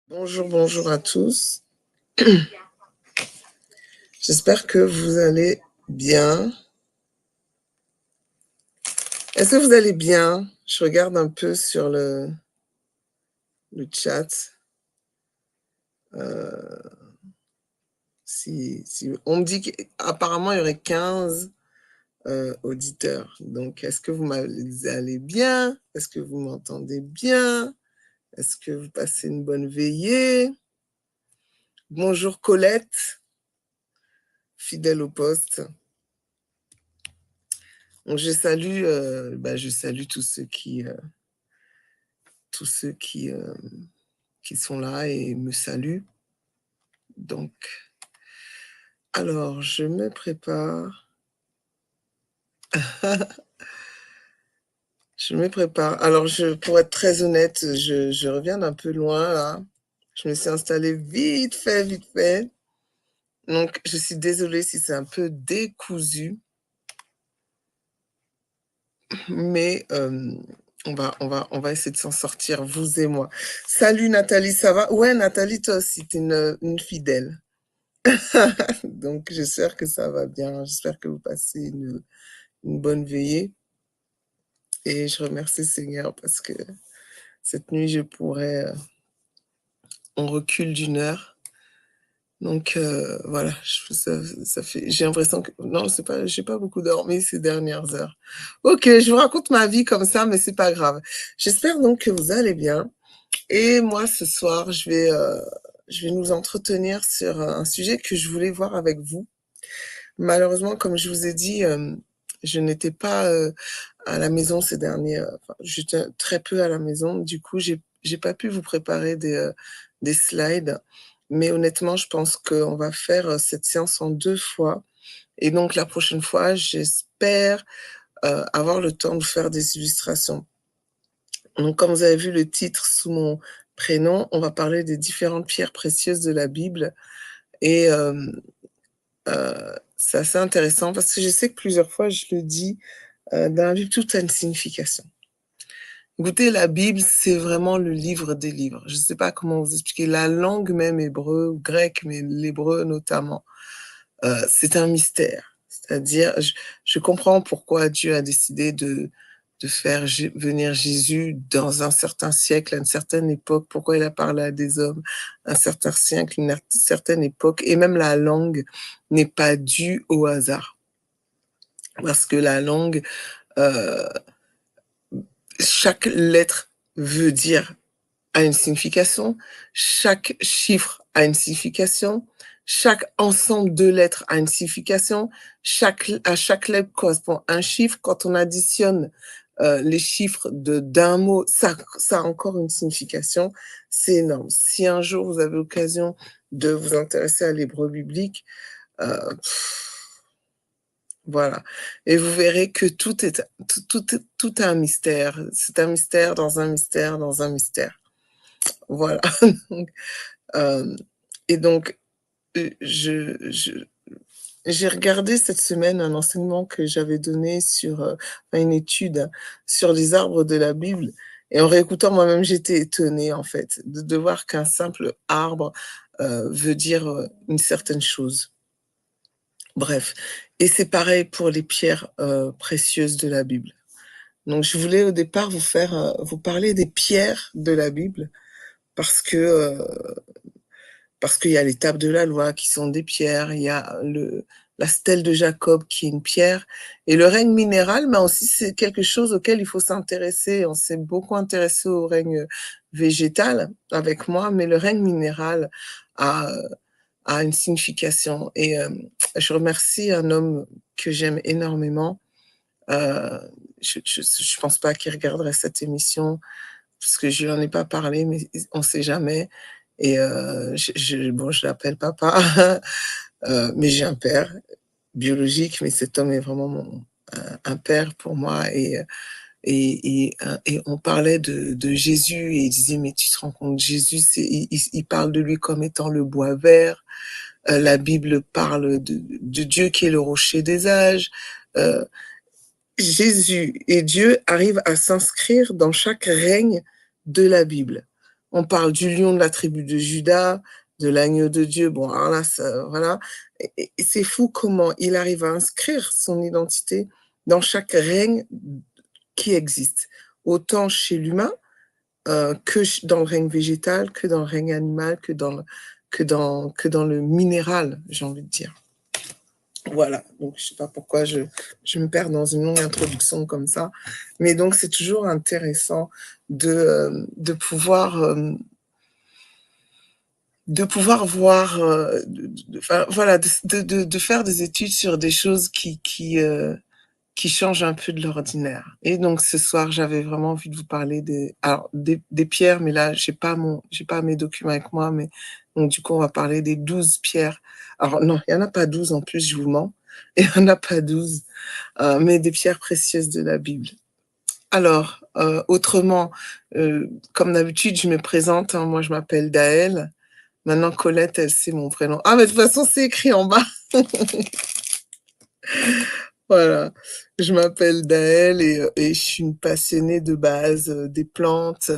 Bonjour, bonjour à tous. J'espère que vous allez bien. Est-ce que vous allez bien? Je regarde un peu sur le chat. Si on me dit qu'apparemment il y aurait 15 auditeurs. Donc, est-ce que vous allez bien? Est-ce que vous m'entendez bien? Est-ce que vous passez une bonne veillée? Bonjour Colette, fidèle au poste. Donc, je salue tous ceux qui sont là et me saluent. Donc, alors, je me prépare. Je me prépare. Alors, pour être très honnête, je reviens d'un peu loin là. Je me suis installée vite fait. Donc, je suis désolée si c'est un peu décousu, mais on va essayer de s'en sortir, vous et moi. Salut Nathalie, ça va? Ouais, Nathalie, toi aussi, t'es une fidèle. Donc, j'espère que ça va bien. J'espère que vous passez une bonne veillée. Et je remercie le Seigneur parce que cette nuit, je pourrais, on recule d'une heure. Donc voilà, ça fait, j'ai l'impression que non, c'est pas, j'ai pas beaucoup dormi ces dernières heures. Ok, je vous raconte ma vie comme ça, mais c'est pas grave. J'espère donc que vous allez bien. Et moi, ce soir, je vais nous entretenir sur un sujet que je voulais voir avec vous. Malheureusement, comme je vous ai dit, je n'étais pas à la maison ces derniers, enfin, j'étais très peu à la maison. Du coup, j'ai pas pu vous préparer des slides. Mais honnêtement, je pense qu'on va faire cette séance en 2 fois. Et donc, la prochaine fois, j'espère avoir le temps de faire des illustrations. Donc, comme vous avez vu le titre sous mon prénom, on va parler des différentes pierres précieuses de la Bible. Et c'est assez intéressant parce que je sais que plusieurs fois, je le dis, dans la Bible, tout a une signification. Écoutez, la Bible, c'est vraiment le livre des livres. Je ne sais pas comment vous expliquer. La langue même hébreu ou grec, mais l'hébreu notamment, c'est un mystère. C'est-à-dire, je comprends pourquoi Dieu a décidé de faire venir Jésus dans un certain siècle, à une certaine époque, pourquoi il a parlé à des hommes, un certain siècle, une certaine époque, et même la langue n'est pas due au hasard. Parce que la langue, euh, chaque lettre veut dire a une signification, chaque chiffre a une signification, chaque ensemble de lettres a une signification, à chaque lettre correspond un chiffre. Quand on additionne les chiffres d'un mot, ça a encore une signification. C'est énorme. Si un jour vous avez l'occasion de vous intéresser à l'hébreu biblique, euh, voilà. Et vous verrez que tout est un mystère. C'est un mystère dans un mystère dans un mystère. Voilà. Euh, et donc, j'ai regardé cette semaine un enseignement que j'avais donné sur une étude sur les arbres de la Bible. Et en réécoutant moi-même, j'étais étonnée en fait de voir qu'un simple arbre veut dire une certaine chose. Bref. Et c'est pareil pour les pierres précieuses de la Bible. Donc, je voulais au départ vous parler des pierres de la Bible parce que parce qu'il y a les tables de la loi qui sont des pierres, il y a la stèle de Jacob qui est une pierre, et le règne minéral, mais aussi c'est quelque chose auquel il faut s'intéresser. On s'est beaucoup intéressé au règne végétal avec moi, mais le règne minéral a, a une signification. Et je remercie un homme que j'aime énormément. Euh, je pense pas qu'il regarderait cette émission parce que je lui en ai pas parlé, mais on sait jamais. Et bon, je l'appelle papa, mais j'ai un père biologique, mais cet homme est vraiment un père pour moi. Et on parlait de Jésus et il disait, mais tu te rends compte, Jésus, il parle de lui comme étant le bois vert. La Bible parle de Dieu qui est le rocher des âges. Euh, Jésus et Dieu arrivent à s'inscrire dans chaque règne de la Bible. On parle du lion de la tribu de Juda, de l'agneau de Dieu. Bon, alors là, ça, voilà. Et c'est fou comment il arrive à inscrire son identité dans chaque règne qui existe, autant chez l'humain que dans le règne végétal, que dans le règne animal, que dans le minéral, j'ai envie de dire. Voilà, donc je sais pas pourquoi je me perds dans une longue introduction comme ça, mais donc c'est toujours intéressant de pouvoir voir, enfin, voilà, de faire des études sur des choses qui changent un peu de l'ordinaire. Et donc ce soir, j'avais vraiment envie de vous parler des pierres, mais là, j'ai pas mes documents avec moi, mais donc du coup, on va parler des 12 pierres. Alors non, il y en a pas 12 en plus, je vous mens. Il y en a pas 12, mais des pierres précieuses de la Bible. Alors, autrement, comme d'habitude, je me présente, hein, moi je m'appelle Daël. Maintenant, Colette, elle sait mon prénom. Ah, mais de toute façon, c'est écrit en bas. Voilà, je m'appelle Daël et je suis une passionnée de base des plantes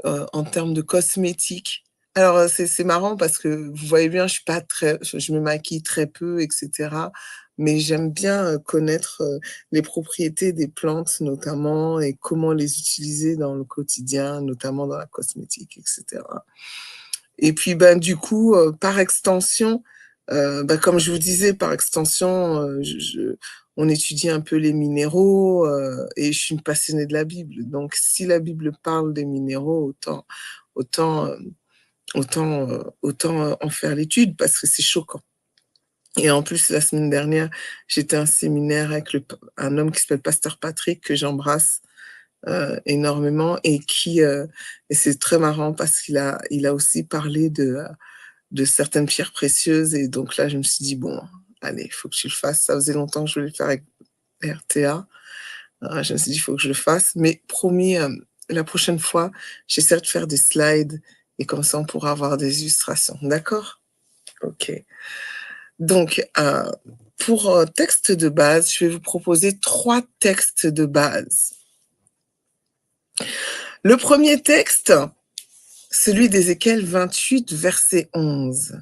en termes de cosmétiques. Alors, c'est marrant parce que vous voyez bien, je me maquille très peu, etc. Mais j'aime bien connaître les propriétés des plantes notamment et comment les utiliser dans le quotidien, notamment dans la cosmétique, etc. Et puis, ben, du coup, par extension, bah, comme je vous disais, par extension, on étudie un peu les minéraux et je suis une passionnée de la Bible. Donc, si la Bible parle des minéraux, autant, autant en faire l'étude parce que c'est choquant. Et en plus, la semaine dernière, j'étais à un séminaire avec un homme qui s'appelle Pasteur Patrick, que j'embrasse énormément et c'est très marrant parce il a aussi parlé de certaines pierres précieuses. Et donc là, je me suis dit, bon, allez, il faut que tu le fasses. Ça faisait longtemps que je voulais le faire avec RTA. Je me suis dit, il faut que je le fasse. Mais promis, la prochaine fois, j'essaie de faire des slides et comme ça, on pourra avoir des illustrations. D'accord? Ok. Donc, pour texte de base, je vais vous proposer 3 textes de base. Le premier texte, celui d'Ézéchiel 28, verset 11.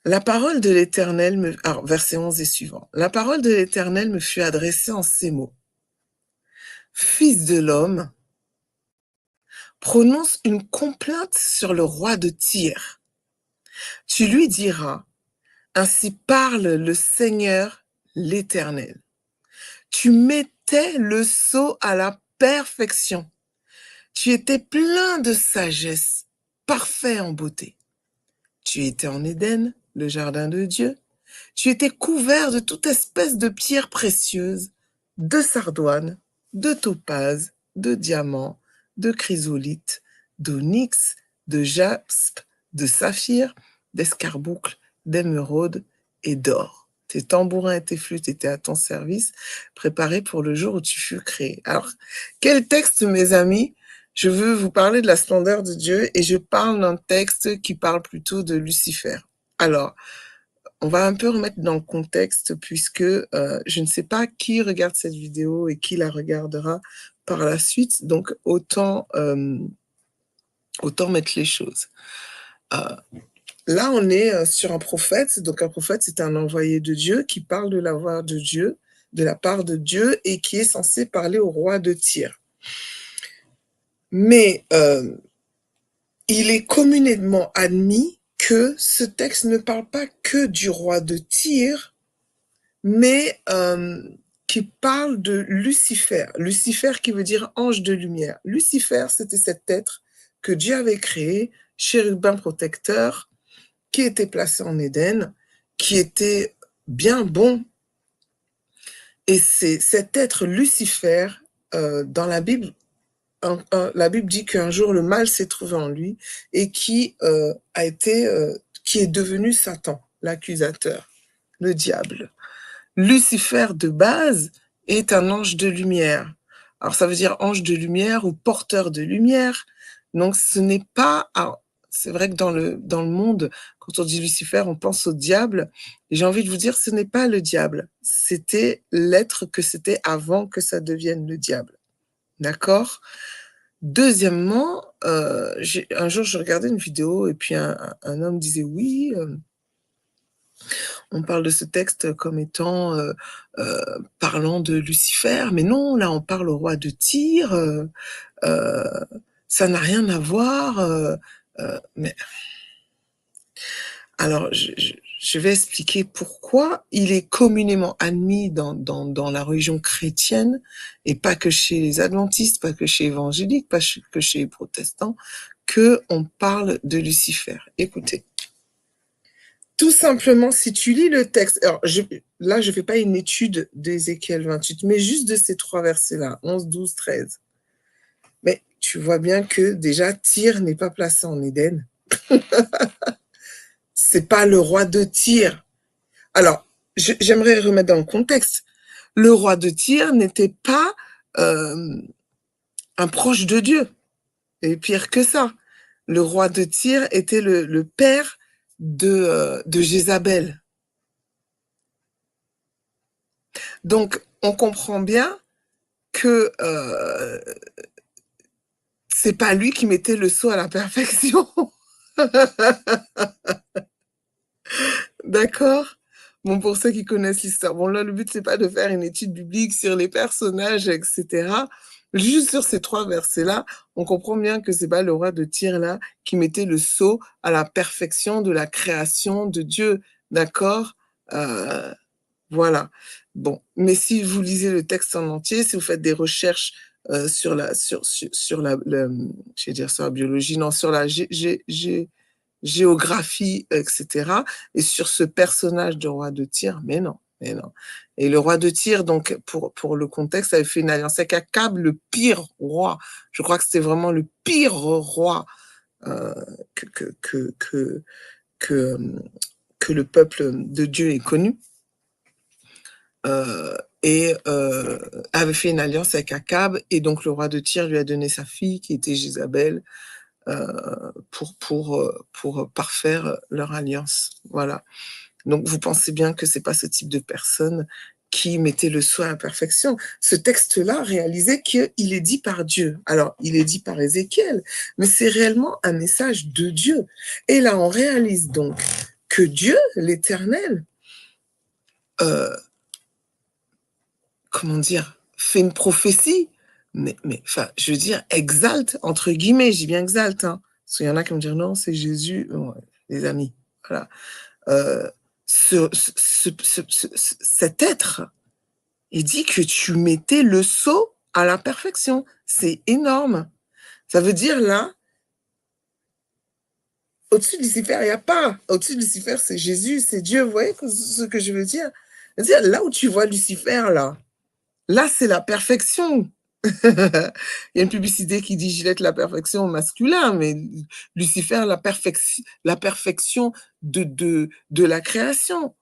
La parole de l'Éternel alors, verset 11 et suivant. La parole de l'Éternel me fut adressée en ces mots. Fils de l'homme, prononce une complainte sur le roi de Tyr. Tu lui diras, ainsi parle le Seigneur l'Éternel. Tu mettais le sceau à la perfection. Tu étais plein de sagesse, parfait en beauté. Tu étais en Éden, le jardin de Dieu. Tu étais couvert de toute espèce de pierres précieuses, de sardoine, de topaze, de diamants, de chrysolite, d'onyx, de jaspe, de saphir, d'escarboucle, d'émeraude et d'or. Tes tambourins et tes flûtes étaient à ton service, préparés pour le jour où tu fus créé. Alors, quel texte, mes amis? Je veux vous parler de la splendeur de Dieu et je parle d'un texte qui parle plutôt de Lucifer. Alors, on va un peu remettre dans le contexte puisque je ne sais pas qui regarde cette vidéo et qui la regardera par la suite, donc autant mettre les choses. Là, on est sur un prophète, donc un prophète, c'est un envoyé de Dieu qui parle de la voix de Dieu, de la part de Dieu, et qui est censé parler au roi de Tyr. Mais il est communément admis que ce texte ne parle pas que du roi de Tyr, mais qui parle de Lucifer. Lucifer qui veut dire ange de lumière. Lucifer, c'était cet être que Dieu avait créé, chérubin protecteur, qui était placé en Éden, qui était bien bon. Et c'est cet être Lucifer, dans la Bible, la Bible dit qu'un jour le mal s'est trouvé en lui et qui est devenu Satan, l'accusateur, le diable. Lucifer de base est un ange de lumière. Alors ça veut dire ange de lumière ou porteur de lumière. Donc ce n'est pas... C'est vrai que dans le monde, quand on dit Lucifer, on pense au diable. Et j'ai envie de vous dire, ce n'est pas le diable. C'était l'être que c'était avant que ça devienne le diable. D'accord? Deuxièmement, un jour, je regardais une vidéo et puis un homme disait: «Oui, on parle de ce texte comme étant, parlant de Lucifer, mais non, là, on parle au roi de Tyr, heu, ça n'a rien à voir, mais alors je vais expliquer pourquoi il est communément admis dans la religion chrétienne et pas que chez les adventistes, pas que chez les évangéliques, que chez les protestants, qu'on parle de Lucifer. Écoutez, tout simplement, si tu lis le texte, alors là, je fais pas une étude d'Ézéchiel 28, mais juste de ces 3 versets-là, 11, 12, 13. Mais tu vois bien que déjà Tyr n'est pas placé en Éden. C'est pas le roi de Tyr. Alors, j'aimerais remettre dans le contexte. Le roi de Tyr n'était pas un proche de Dieu. Et pire que ça, le roi de Tyr était le père de Jézabel. Donc, on comprend bien que c'est pas lui qui mettait le sceau à la perfection. D'accord? Bon, pour ceux qui connaissent l'histoire. Bon, là, le but, c'est pas de faire une étude biblique sur les personnages, et cetera. Juste sur ces 3 versets-là, on comprend bien que c'est pas le roi de Tyr, là, qui mettait le sceau à la perfection de la création de Dieu. D'accord? Heu, voilà. Bon, mais si vous lisez le texte en entier, si vous faites des recherches, sur la sur la le, je vais dire sur la biologie, non, sur la géographie, et cetera, et sur ce personnage de roi de Tyr, mais non, mais non. Et le roi de Tyr, donc pour le contexte, avait fait une alliance avec Akab, le pire roi. Je crois que c'était vraiment le pire roi, heu, que que que que que, que le peuple de Dieu ait connu, et avait fait une alliance avec Akab, et donc le roi de Tyr lui a donné sa fille qui était Jézabel, pour parfaire leur alliance. Voilà. Donc vous pensez bien que c'est pas ce type de personne qui mettait le sceau à la perfection. Ce texte-là réalisait qu'il est dit par Dieu. Alors, il est dit par Ézéchiel, mais c'est réellement un message de Dieu. Et là, on réalise donc que Dieu, l'Éternel, euh, comment dire, fait une prophétie, mais enfin, je veux dire, exalte, entre guillemets, j'ai bien exalte, hein. Parce qu'il y en a qui vont dire non, c'est Jésus, ouais, les amis, voilà. Euh, cet être, il dit que tu mettais le sceau à la perfection. C'est énorme. Ça veut dire là, au-dessus de Lucifer, il n'y a pas. Au-dessus de Lucifer, c'est Jésus, c'est Dieu. Vous voyez ce que je veux dire? C'est-à-dire, là où tu vois Lucifer, là, c'est la perfection. Il y a une publicité qui dit Gillette la perfection au masculin, mais Lucifer, la perfection de la création.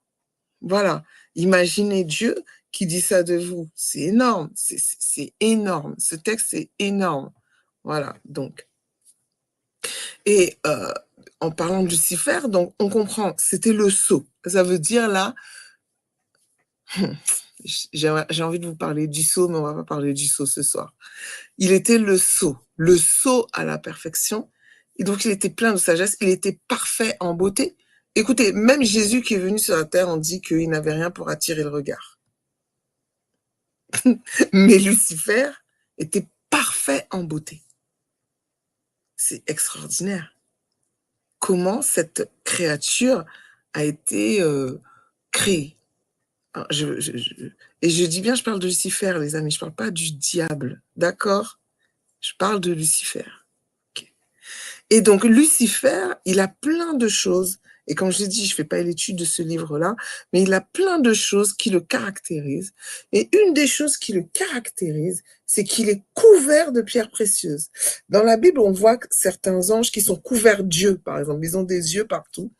Voilà. Imaginez Dieu qui dit ça de vous. C'est énorme. C'est énorme. Ce texte, c'est énorme. Voilà. Donc, et en parlant de Lucifer, donc on comprend, c'était le sceau. Ça veut dire là, j'ai envie de vous parler du sceau, mais on va pas parler du sceau ce soir. Il était le sceau à la perfection. Et donc, il était plein de sagesse, il était parfait en beauté. Écoutez, même Jésus qui est venu sur la terre, on dit qu'il n'avait rien pour attirer le regard. Mais Lucifer était parfait en beauté. C'est extraordinaire. Comment cette créature a été créée. Et je dis bien, je parle de Lucifer, les amis, je ne parle pas du diable, d'accord? Je parle de Lucifer. Okay. Et donc, Lucifer, il a plein de choses. Et comme je l'ai dit, je ne fais pas l'étude de ce livre-là, mais il a plein de choses qui le caractérisent. Et une des choses qui le caractérise, c'est qu'il est couvert de pierres précieuses. Dans la Bible, on voit certains anges qui sont couverts d'yeux, par exemple. Ils ont des yeux partout.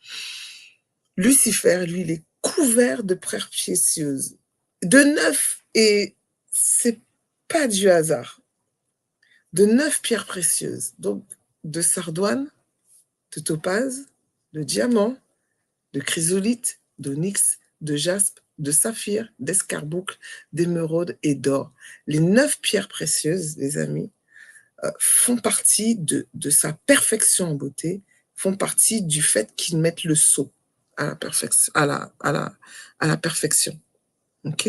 Lucifer, lui, il est couvert de pierres précieuses. De 9, et c'est pas du hasard. De 9 pierres précieuses. Donc, de sardoine, de topaze, de diamant, de chrysolite, d'onyx, de jaspe, de saphir, d'escarboucle, d'émeraude et d'or. Les 9 pierres précieuses, les amis, font partie de sa perfection en beauté, font partie du fait qu'ils mettent le sceau à la perfection. À la perfection. OK?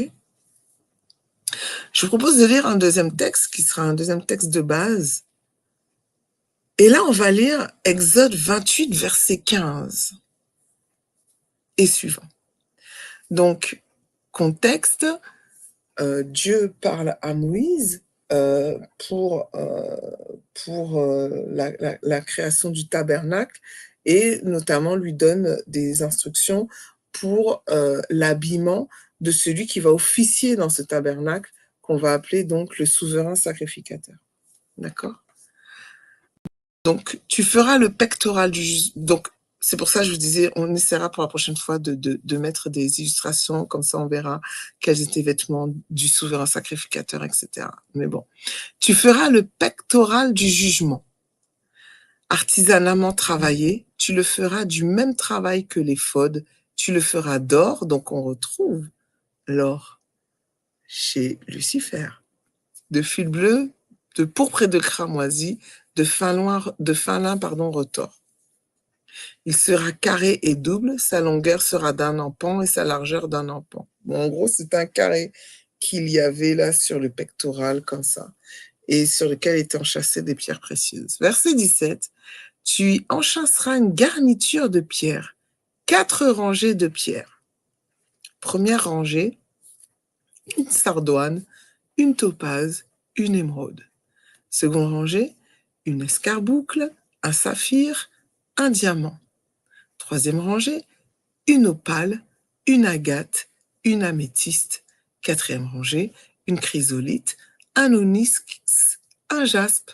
Je vous propose de lire un deuxième texte qui sera un deuxième texte de base. Et là, on va lire Exode 28, verset 15 et suivant. Donc, contexte, Dieu parle à Moïse pour la création du tabernacle et notamment lui donne des instructions pour l'habillement de celui qui va officier dans ce tabernacle, qu'on va appeler donc le souverain sacrificateur. D'accord? Donc, tu feras le pectoral du donc, c'est pour ça que je vous disais, on essaiera pour la prochaine fois de mettre des illustrations, comme ça on verra quels étaient les vêtements du souverain sacrificateur, etc. Mais bon, tu feras le pectoral du jugement. Artisanamment travaillé, tu le feras du même travail que l'éphod, tu le feras d'or, donc on retrouve l'or chez Lucifer, de fil bleu, de pourpre et de cramoisi, de fin lin, retors. Il sera carré et double, sa longueur sera d'un empan et sa largeur d'un empan. Bon, en gros, c'est un carré qu'il y avait là sur le pectoral, comme ça, et sur lequel étaient enchâssées des pierres précieuses. Verset 17, tu y enchâsseras une garniture de pierres, 4 rangées de pierres. Première rangée, une sardoine, une topaze, une émeraude. Seconde rangée, une escarboucle, un saphir, un diamant. Troisième rangée, une opale, une agate, une améthyste. Quatrième rangée, une chrysolite, un onyx, un jaspe.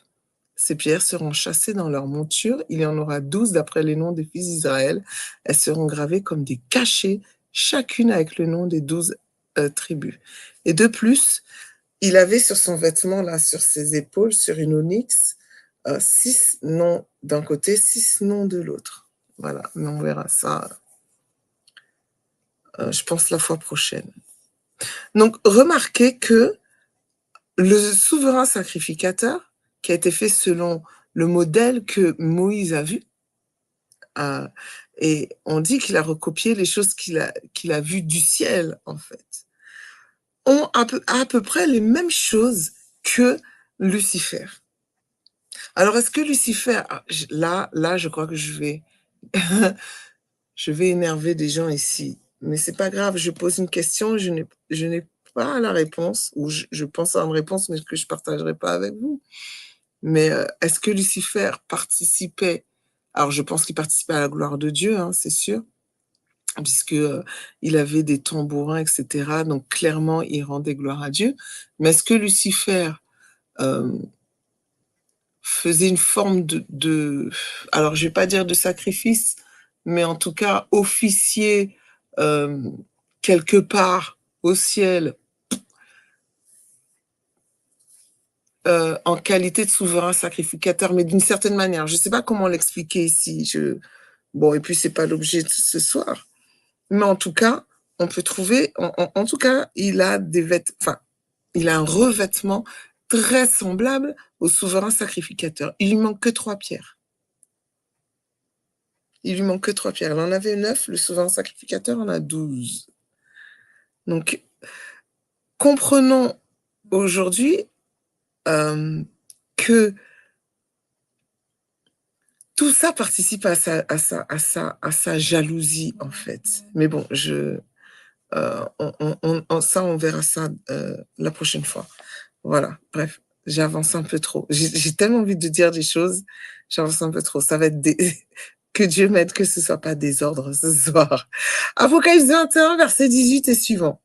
Ces pierres seront chassées dans leur monture. Il y en aura 12 d'après les noms des fils d'Israël. Elles seront gravées comme des cachets, chacune avec le nom des 12 tribus. Et de plus, il avait sur son vêtement, là, sur ses épaules, sur une onyx, 6 noms d'un côté, 6 noms de l'autre. Voilà, mais on verra ça, je pense, la fois prochaine. Donc, remarquez que le souverain sacrificateur, qui a été fait selon le modèle que Moïse a vu, et on dit qu'il a recopié les choses qu'il a vues du ciel, en fait, ont à peu près les mêmes choses que Lucifer. Alors, est-ce que Lucifer, là, je crois que je vais énerver des gens ici, mais c'est pas grave, je pose une question, je n'ai pas la réponse, ou je pense à une réponse, mais que je partagerai pas avec vous. Mais est-ce que Lucifer participait? Alors, je pense qu'il participait à la gloire de Dieu, hein, c'est sûr, puisque il avait des tambourins, etc. Donc, clairement, il rendait gloire à Dieu. Mais est-ce que Lucifer faisait une forme alors je vais pas dire de sacrifice, mais en tout cas officier quelque part au ciel en qualité de souverain sacrificateur, mais d'une certaine manière. Je ne sais pas comment l'expliquer ici. Bon, et puis c'est pas l'objet de ce soir. Mais en tout cas, on peut trouver, en tout cas, il a il a un revêtement très semblable au souverain sacrificateur. Il lui manque que 3 pierres. Il lui manque que 3 pierres. Il en avait 9, le souverain sacrificateur en a 12. Donc, comprenons aujourd'hui que tout ça participe à sa jalousie, en fait. Mais bon, ça, on verra ça la prochaine fois. Voilà, bref, j'avance un peu trop. J'ai tellement envie de dire des choses, j'avance un peu trop. Ça va être que Dieu m'aide que ce soit pas désordre ce soir. Apocalypse 21, verset 18 et suivant.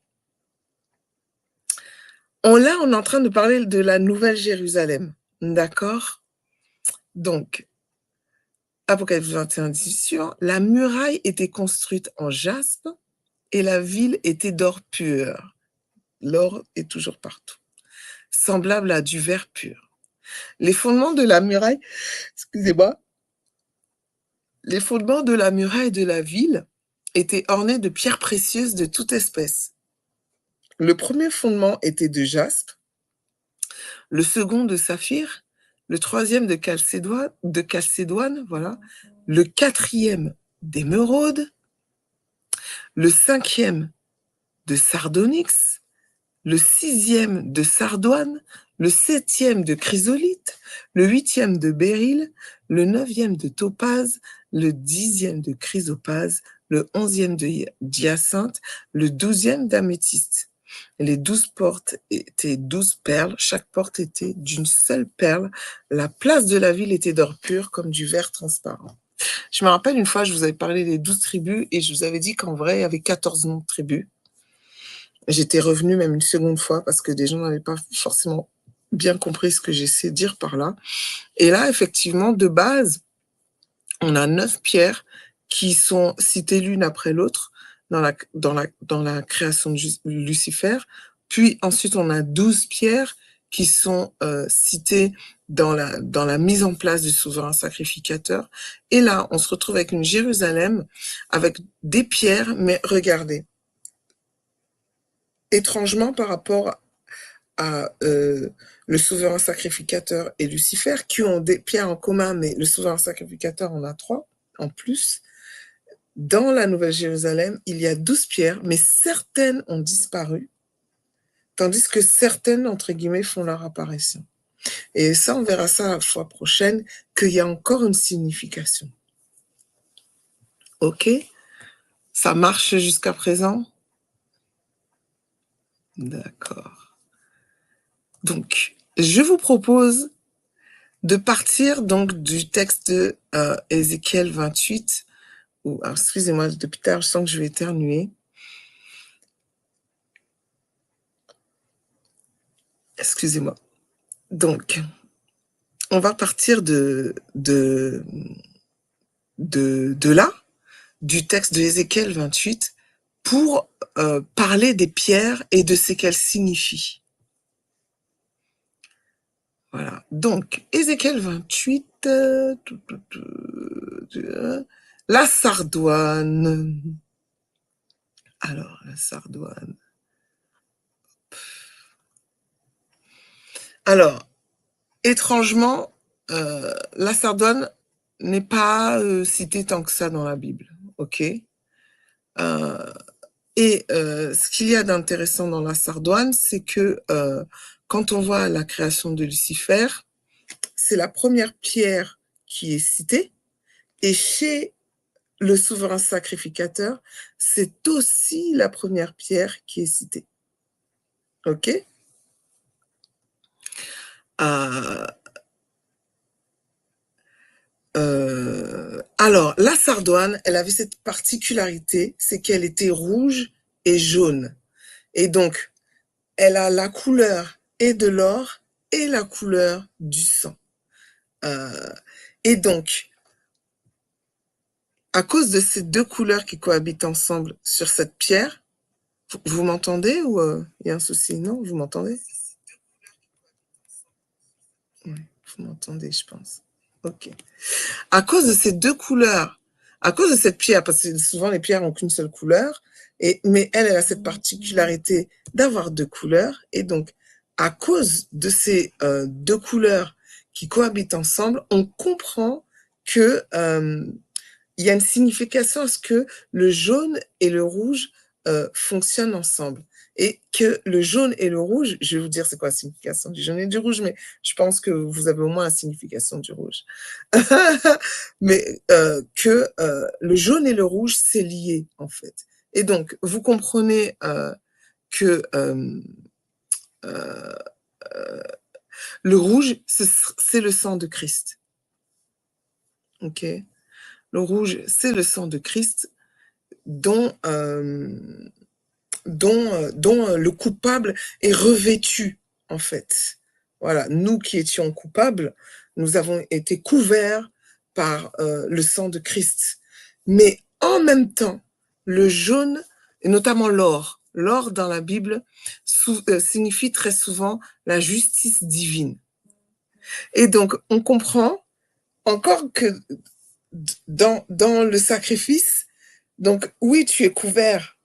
On est en train de parler de la Nouvelle Jérusalem, d'accord? Donc, Apocalypse 21, 18, la muraille était construite en jaspe et la ville était d'or pur. L'or est toujours partout, semblable à du verre pur. Les fondements de la muraille, excusez-moi, les fondements de la muraille de la ville étaient ornés de pierres précieuses de toute espèce. Le premier fondement était de jaspe, le second de saphir, le troisième de calcédoine, voilà, le quatrième d'émeraude, le cinquième de sardonyx, le sixième de sardoine, le septième de chrysolite, le huitième de béryl, le neuvième de topaze, le dixième de chrysopase, le onzième de hyacinthe, le douzième d'améthyste. Les 12 portes étaient 12 perles, chaque porte était d'une seule perle. La place de la ville était d'or pur comme du verre transparent. Je me rappelle une fois, je vous avais parlé des 12 tribus et je vous avais dit qu'en vrai, il y avait 14 noms de tribus. J'étais revenue même une seconde fois parce que des gens n'avaient pas forcément bien compris ce que j'essayais de dire par là. Et là, effectivement, de base, on a 9 pierres qui sont citées l'une après l'autre dans la création de Lucifer. Puis ensuite, on a 12 pierres qui sont citées dans la mise en place du souverain sacrificateur. Et là, on se retrouve avec une Jérusalem avec des pierres, mais regardez, étrangement par rapport à le souverain sacrificateur et Lucifer, qui ont des pierres en commun, mais le souverain sacrificateur en a 3 en plus. Dans la Nouvelle Jérusalem, il y a 12 pierres, mais certaines ont disparu, tandis que certaines, entre guillemets, font leur apparition. Et ça, on verra ça la fois prochaine, qu'il y a encore une signification. Ok? Ça marche jusqu'à présent? D'accord. Donc, je vous propose de partir donc du texte de Ézéchiel 28, excusez-moi, depuis tard, je sens que je vais éternuer. Excusez-moi. Donc, on va partir de là, du texte de Ézéchiel 28, pour parler des pierres et de ce qu'elles signifient. Voilà. Donc, Ézéchiel 28, la sardoine. Alors, la sardoine. Alors, étrangement, la sardoine n'est pas citée tant que ça dans la Bible, ok? Et ce qu'il y a d'intéressant dans la sardoine, c'est que quand on voit la création de Lucifer, c'est la première pierre qui est citée, et chez le souverain sacrificateur, c'est aussi la première pierre qui est citée. Ok? Alors, la sardoine, elle avait cette particularité, c'est qu'elle était rouge et jaune. Et donc, elle a la couleur et de l'or et la couleur du sang. Et donc, à cause de ces deux couleurs qui cohabitent ensemble sur cette pierre, vous m'entendez ou il y a un souci? Non, vous m'entendez? Oui, vous m'entendez, je pense. Ok. À cause de ces deux couleurs, à cause de cette pierre, parce que souvent les pierres n'ont qu'une seule couleur, mais elle a cette particularité d'avoir deux couleurs, et donc à cause de ces deux couleurs qui cohabitent ensemble, on comprend que il y a une signification à ce que le jaune et le rouge fonctionnent ensemble. Et que le jaune et le rouge, je vais vous dire c'est quoi la signification du jaune et du rouge, mais je pense que vous avez au moins la signification du rouge. Mais que le jaune et le rouge, c'est lié, en fait. Et donc, vous comprenez que le rouge, c'est le sang de Christ. Ok? Le rouge, c'est le sang de Christ dont le coupable est revêtu, en fait. Voilà, nous qui étions coupables, nous avons été couverts par le sang de Christ. Mais en même temps, le jaune, et notamment l'or dans la Bible, signifie très souvent la justice divine. Et donc, on comprend encore que dans le sacrifice, donc oui, tu es couvert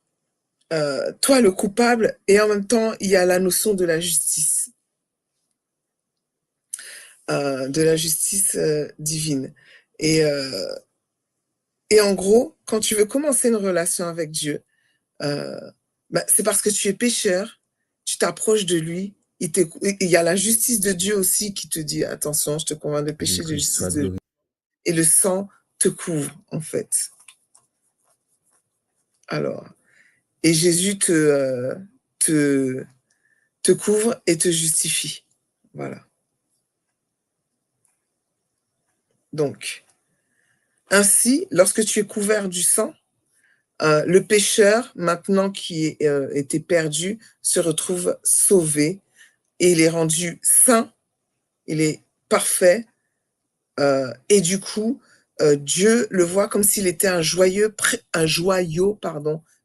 toi le coupable, et en même temps, il y a la notion de la justice divine. Et, euh, et en gros, quand tu veux commencer une relation avec Dieu, euh, bah, c'est parce que tu es pécheur, tu t'approches de lui, il y a la justice de Dieu aussi qui te dit, attention, je te convainc de péché, de justice de... Et le sang te couvre, en fait. Alors, et Jésus te, te couvre et te justifie. Voilà. Donc, ainsi, lorsque tu es couvert du sang, le pécheur, maintenant qui était perdu, se retrouve sauvé et il est rendu saint, il est parfait, et du coup, Dieu le voit comme s'il était un joyau,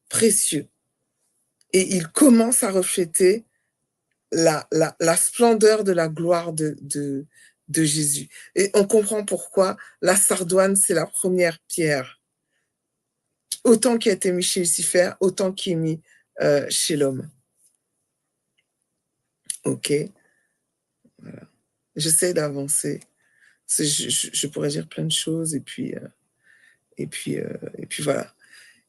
précieux. Et il commence à refléter la splendeur de la gloire de Jésus. Et on comprend pourquoi la sardoine, c'est la première pierre. Autant qui a été mis chez Lucifer, autant qui est mis chez l'homme. Ok, voilà. J'essaie d'avancer. Je pourrais dire plein de choses et puis voilà.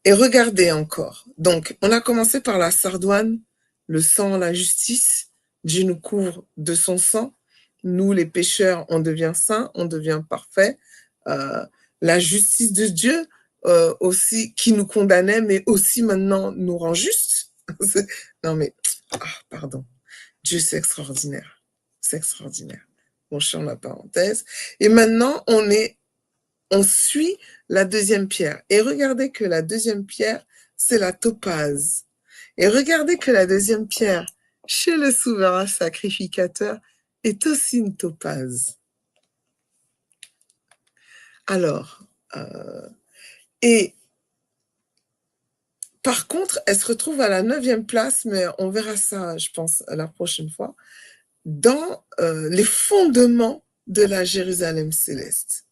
Et regardez encore. Donc, on a commencé par la sardoine, le sang, la justice. Dieu nous couvre de son sang. Nous, les pécheurs, on devient saints, on devient parfaits. La justice de Dieu aussi, qui nous condamnait, mais aussi maintenant nous rend justes. Non mais, pardon. Dieu, c'est extraordinaire. C'est extraordinaire. Bon, je ferme la parenthèse. Et maintenant, on suit la deuxième pierre. Et regardez que la deuxième pierre, c'est la topaze. Et regardez que la deuxième pierre, chez le souverain sacrificateur, est aussi une topaze. Alors, et par contre, elle se retrouve à la 9e place, mais on verra ça, je pense, la prochaine fois, dans les fondements de la Jérusalem céleste.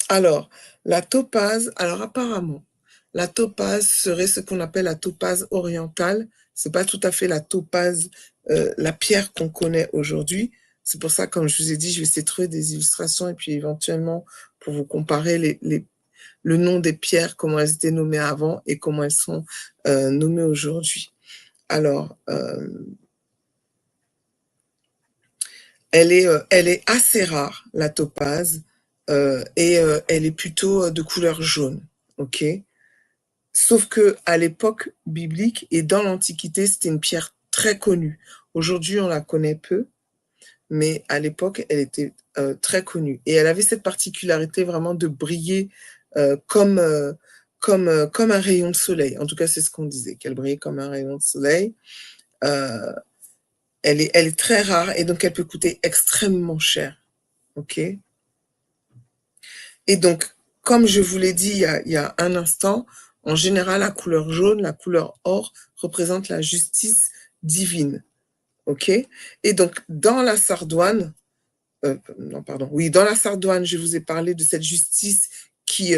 Alors, la topaze, alors apparemment, la topaze serait ce qu'on appelle la topaze orientale. C'est pas tout à fait la topaze, la pierre qu'on connaît aujourd'hui. C'est pour ça, comme je vous ai dit, je vais essayer de trouver des illustrations et puis éventuellement pour vous comparer le nom des pierres, comment elles étaient nommées avant et comment elles sont nommées aujourd'hui. Alors, elle est assez rare, la topaze, et elle est plutôt de couleur jaune. Ok. Sauf que à l'époque biblique et dans l'Antiquité, c'était une pierre très connue. Aujourd'hui, on la connaît peu, mais à l'époque, elle était très connue. Et elle avait cette particularité vraiment de briller comme un rayon de soleil. En tout cas, c'est ce qu'on disait, qu'elle brillait comme un rayon de soleil. Elle est très rare et donc elle peut coûter extrêmement cher. Ok. Et donc, comme je vous l'ai dit il y a un instant, en général, la couleur jaune, la couleur or, représente la justice divine. OK? Et donc, dans la sardoine, non, pardon, oui, dans la sardoine, je vous ai parlé de cette justice qui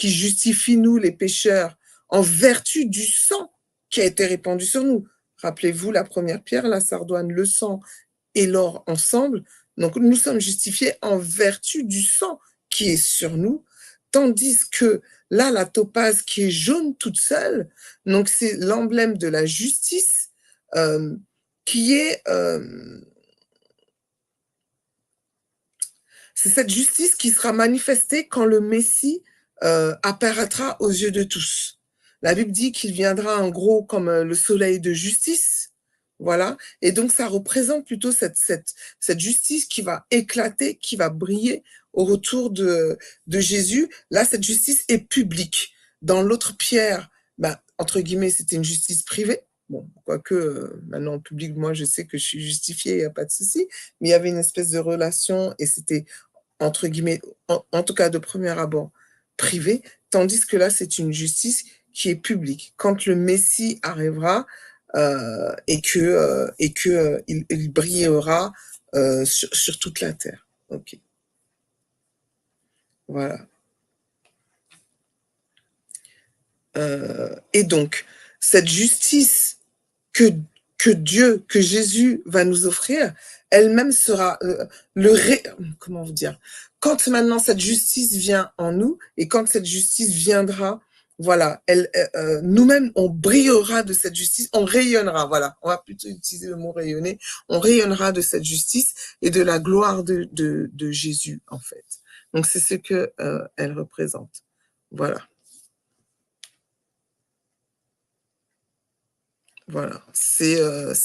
justifie nous, les pécheurs, en vertu du sang qui a été répandu sur nous. Rappelez-vous la première pierre, la sardoine, le sang et l'or ensemble. Donc, nous sommes justifiés en vertu du sang qui est sur nous, tandis que là, la topaze qui est jaune toute seule, donc c'est l'emblème de la justice qui est... c'est cette justice qui sera manifestée quand le Messie apparaîtra aux yeux de tous. La Bible dit qu'il viendra en gros comme le soleil de justice. Voilà. Et donc, ça représente plutôt cette justice qui va éclater, qui va briller au retour de Jésus. Là, cette justice est publique. Dans l'autre pierre, entre guillemets, c'était une justice privée. Bon, quoique maintenant en public, moi, je sais que je suis justifiée, il n'y a pas de souci. Mais il y avait une espèce de relation et c'était, entre guillemets, en tout cas de premier abord, privé. Tandis que là, c'est une justice qui est publique. Quand le Messie arrivera, il brillera sur toute la terre. Ok. Voilà. Et donc, cette justice que Dieu, que Jésus va nous offrir, elle-même sera comment vous dire? Quand maintenant cette justice vient en nous et quand cette justice viendra, voilà, nous-mêmes, on brillera de cette justice, on rayonnera, voilà, on va plutôt utiliser le mot rayonner, on rayonnera de cette justice et de la gloire de Jésus, en fait. Donc, c'est ce que elle représente. Voilà. Voilà, c'est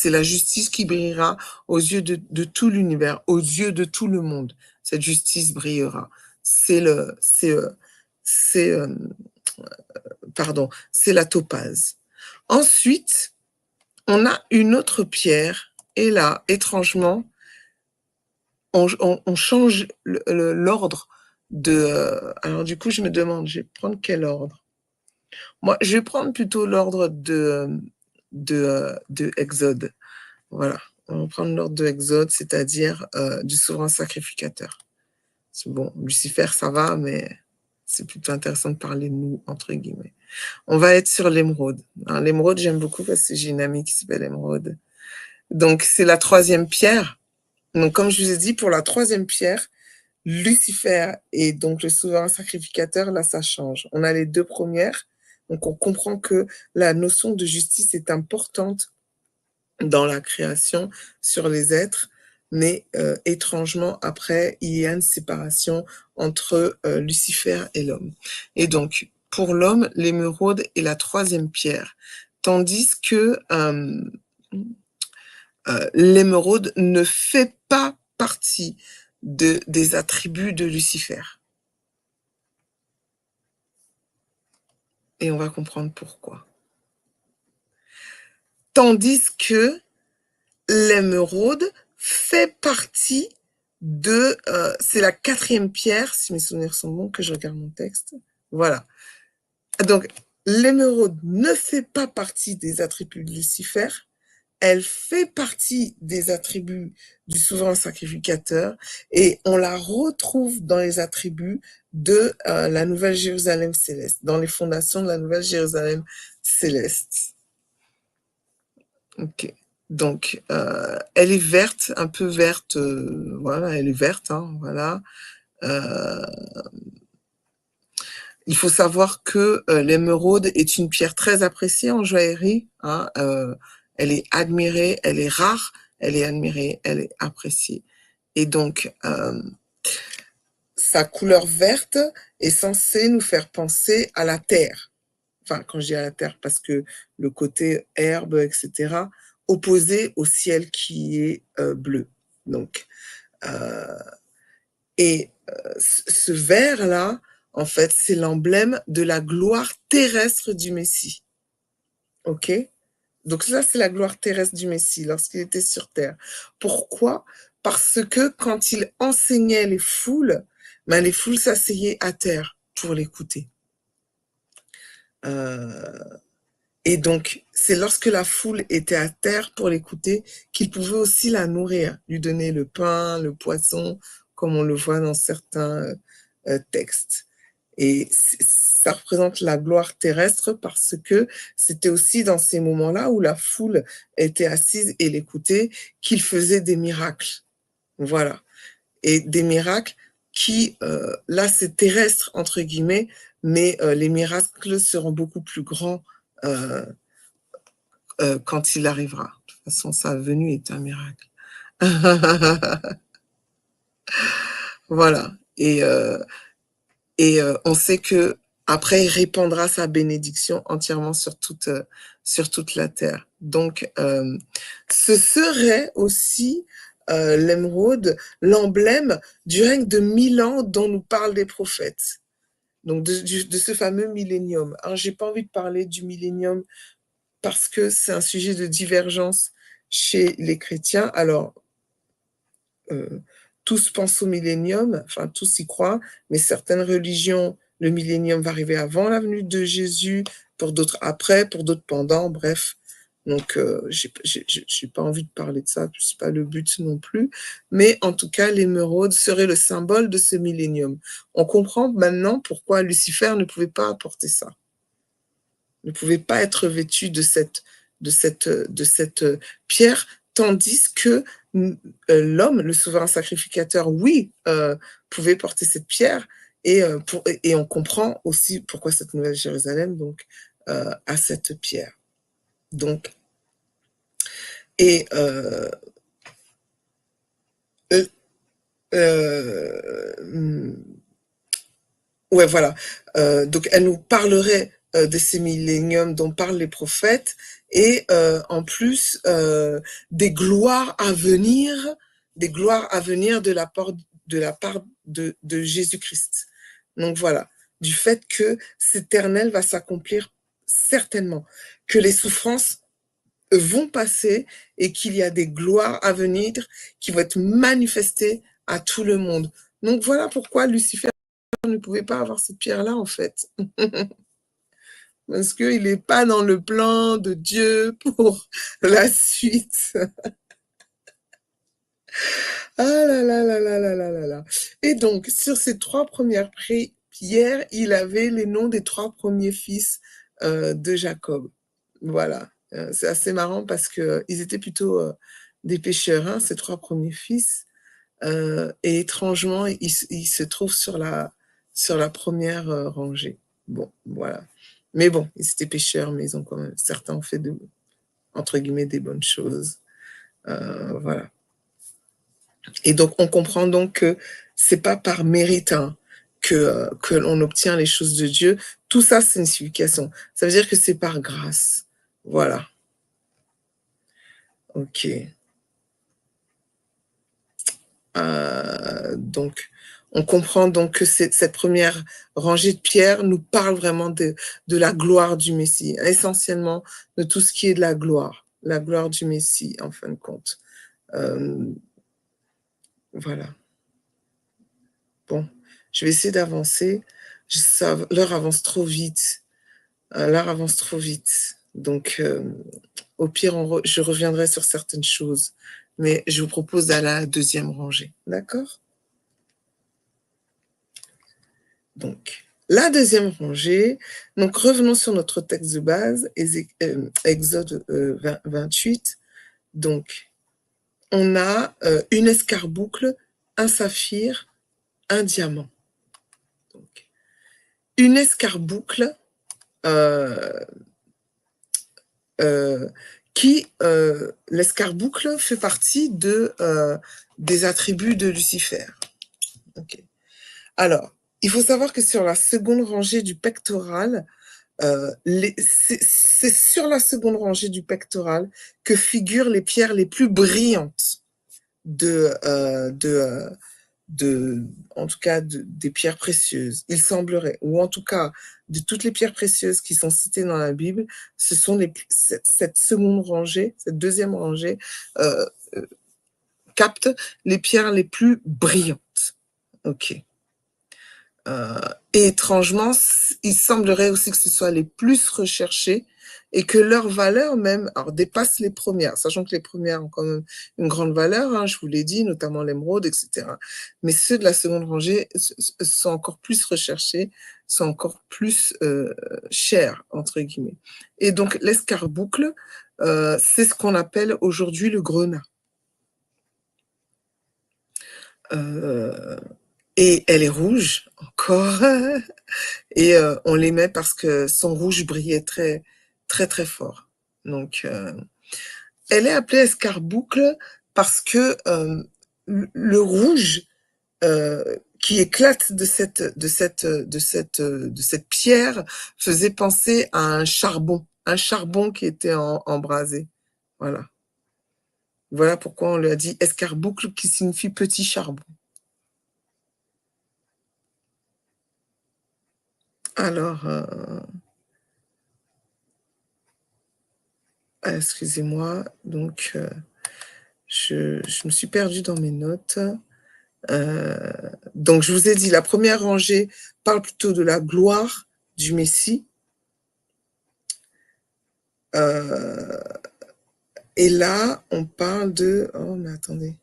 la justice qui brillera aux yeux de tout l'univers, aux yeux de tout le monde. Cette justice brillera. C'est le c'est, pardon, c'est la topaze. Ensuite, on a une autre pierre et là, étrangement, on change l'ordre de, alors du coup, je me demande, je vais prendre quel ordre? Moi, je vais prendre plutôt l'ordre de Exode. Voilà, on va prendre l'ordre de Exode, c'est-à-dire du souverain sacrificateur. C'est bon, Lucifer, ça va, mais c'est plutôt intéressant de parler de nous, entre guillemets. On va être sur l'émeraude. L'émeraude, j'aime beaucoup parce que j'ai une amie qui s'appelle Émeraude. Donc, c'est la troisième pierre. Donc, comme je vous ai dit, pour la troisième pierre, Lucifer et donc le souverain sacrificateur, là, ça change. On a les deux premières. Donc, on comprend que la notion de justice est importante dans la création sur les êtres, mais étrangement, après, il y a une séparation entre Lucifer et l'homme. Et donc, pour l'homme, l'émeraude est la troisième pierre, tandis que l'émeraude ne fait pas partie des attributs de Lucifer. Et on va comprendre pourquoi. Tandis que l'émeraude fait partie c'est la quatrième pierre, si mes souvenirs sont bons, que je regarde mon texte. Voilà. Donc, l'émeraude ne fait pas partie des attributs de Lucifer, elle fait partie des attributs du souverain sacrificateur et on la retrouve dans les attributs de la Nouvelle Jérusalem céleste, dans les fondations de la Nouvelle Jérusalem céleste. Ok. Donc, elle est verte, un peu verte, voilà, elle est verte, hein, voilà. Il faut savoir que l'émeraude est une pierre très appréciée en joaillerie, hein, elle est admirée, elle est rare, elle est admirée, elle est appréciée. Et donc, sa couleur verte est censée nous faire penser à la terre. Enfin, quand je dis à la terre, parce que le côté herbe, etc., opposé au ciel qui est bleu. Donc, ce vert-là, en fait, c'est l'emblème de la gloire terrestre du Messie. OK? Donc ça, c'est la gloire terrestre du Messie lorsqu'il était sur terre. Pourquoi? Parce que quand il enseignait les foules s'asseyaient à terre pour l'écouter. Et donc, c'est lorsque la foule était à terre pour l'écouter qu'il pouvait aussi la nourrir, lui donner le pain, le poisson, comme on le voit dans certains textes. Et ça représente la gloire terrestre parce que c'était aussi dans ces moments-là où la foule était assise et l'écoutait qu'il faisait des miracles. Voilà. Et des miracles qui, là, c'est terrestre, entre guillemets, mais les miracles seront beaucoup plus grands quand il arrivera. De toute façon, sa venue est un miracle. Voilà. Et on sait que après, il répandra sa bénédiction entièrement sur toute la terre. Donc, ce serait aussi l'émeraude, l'emblème du règne de 1000 ans dont nous parlent les prophètes. Donc, de ce fameux millénium. Alors, j'ai pas envie de parler du millénium parce que c'est un sujet de divergence chez les chrétiens. Alors, tous pensent au millénium, enfin tous y croient, mais certaines religions, le millénium va arriver avant la venue de Jésus, pour d'autres après, pour d'autres pendant, bref. Donc, j'ai pas envie de parler de ça, c'est pas le but non plus. Mais en tout cas, l'émeraude serait le symbole de ce millénium. On comprend maintenant pourquoi Lucifer ne pouvait pas apporter ça. ne pouvait pas être vêtu de cette pierre, tandis que l'homme, le souverain sacrificateur, oui, pouvait porter cette pierre, et on comprend aussi pourquoi cette nouvelle Jérusalem donc a cette pierre. Donc, et ouais, voilà. Donc, elle nous parlerait de ces milléniums dont parlent les prophètes, et en plus des gloires à venir, de la part de Jésus-Christ. Donc voilà, du fait que cet éternel va s'accomplir certainement, que les souffrances vont passer et qu'il y a des gloires à venir qui vont être manifestées à tout le monde. Donc voilà pourquoi Lucifer ne pouvait pas avoir cette pierre-là, en fait. Parce qu'il n'est pas dans le plan de Dieu pour la suite. Ah là là là là là là là là. Et donc, sur ces 3 premières pierres, il avait les noms des 3 premiers fils de Jacob. Voilà. C'est assez marrant parce qu'ils étaient plutôt des pêcheurs, hein, ces 3 premiers fils. Et étrangement, ils se trouvent sur la première rangée. Bon, voilà. Mais bon, ils étaient pêcheurs, mais ils ont quand même, certains ont fait entre guillemets, des bonnes choses. Voilà. Et donc, on comprend donc que c'est pas par mérite, hein, que l'on obtient les choses de Dieu. Tout ça, c'est une signification. Ça veut dire que c'est par grâce. Voilà. Ok. Donc, on comprend donc que cette première rangée de pierres nous parle vraiment de la gloire du Messie, essentiellement de tout ce qui est de la gloire du Messie, en fin de compte. Voilà. Bon, je vais essayer d'avancer. L'heure avance trop vite. Donc, au pire, je reviendrai sur certaines choses. Mais je vous propose d'aller à la deuxième rangée. D'accord ? Donc, la deuxième rangée, donc revenons sur notre texte de base, Exode 28. Donc, on a une escarboucle, un saphir, un diamant. Donc, une escarboucle l'escarboucle fait partie des attributs de Lucifer. Okay. Alors, il faut savoir que sur la seconde rangée du pectoral, c'est sur la seconde rangée du pectoral que figurent les pierres les plus brillantes en tout cas des pierres précieuses. Il semblerait, ou en tout cas de toutes les pierres précieuses qui sont citées dans la Bible, ce sont cette seconde rangée, cette deuxième rangée capte les pierres les plus brillantes. Ok. Et étrangement, il semblerait aussi que ce soit les plus recherchés et que leur valeur même dépasse les premières, sachant que les premières ont quand même une grande valeur, hein, je vous l'ai dit, notamment l'émeraude, etc. Mais ceux de la seconde rangée sont encore plus recherchés, sont encore plus chers, entre guillemets. Et donc, l'escarboucle, c'est ce qu'on appelle aujourd'hui le grenat. Et elle est rouge, encore, et on l'aimait parce que son rouge brillait très, très, très fort. Donc, elle est appelée escarboucle parce que le rouge qui éclate de cette pierre faisait penser à un charbon qui était embrasé. Voilà. Voilà pourquoi on lui a dit escarboucle, qui signifie petit charbon. Alors, excusez-moi, donc je me suis perdue dans mes notes. Donc, je vous ai dit, la première rangée parle plutôt de la gloire du Messie. Et là, on parle de... Oh, mais attendez.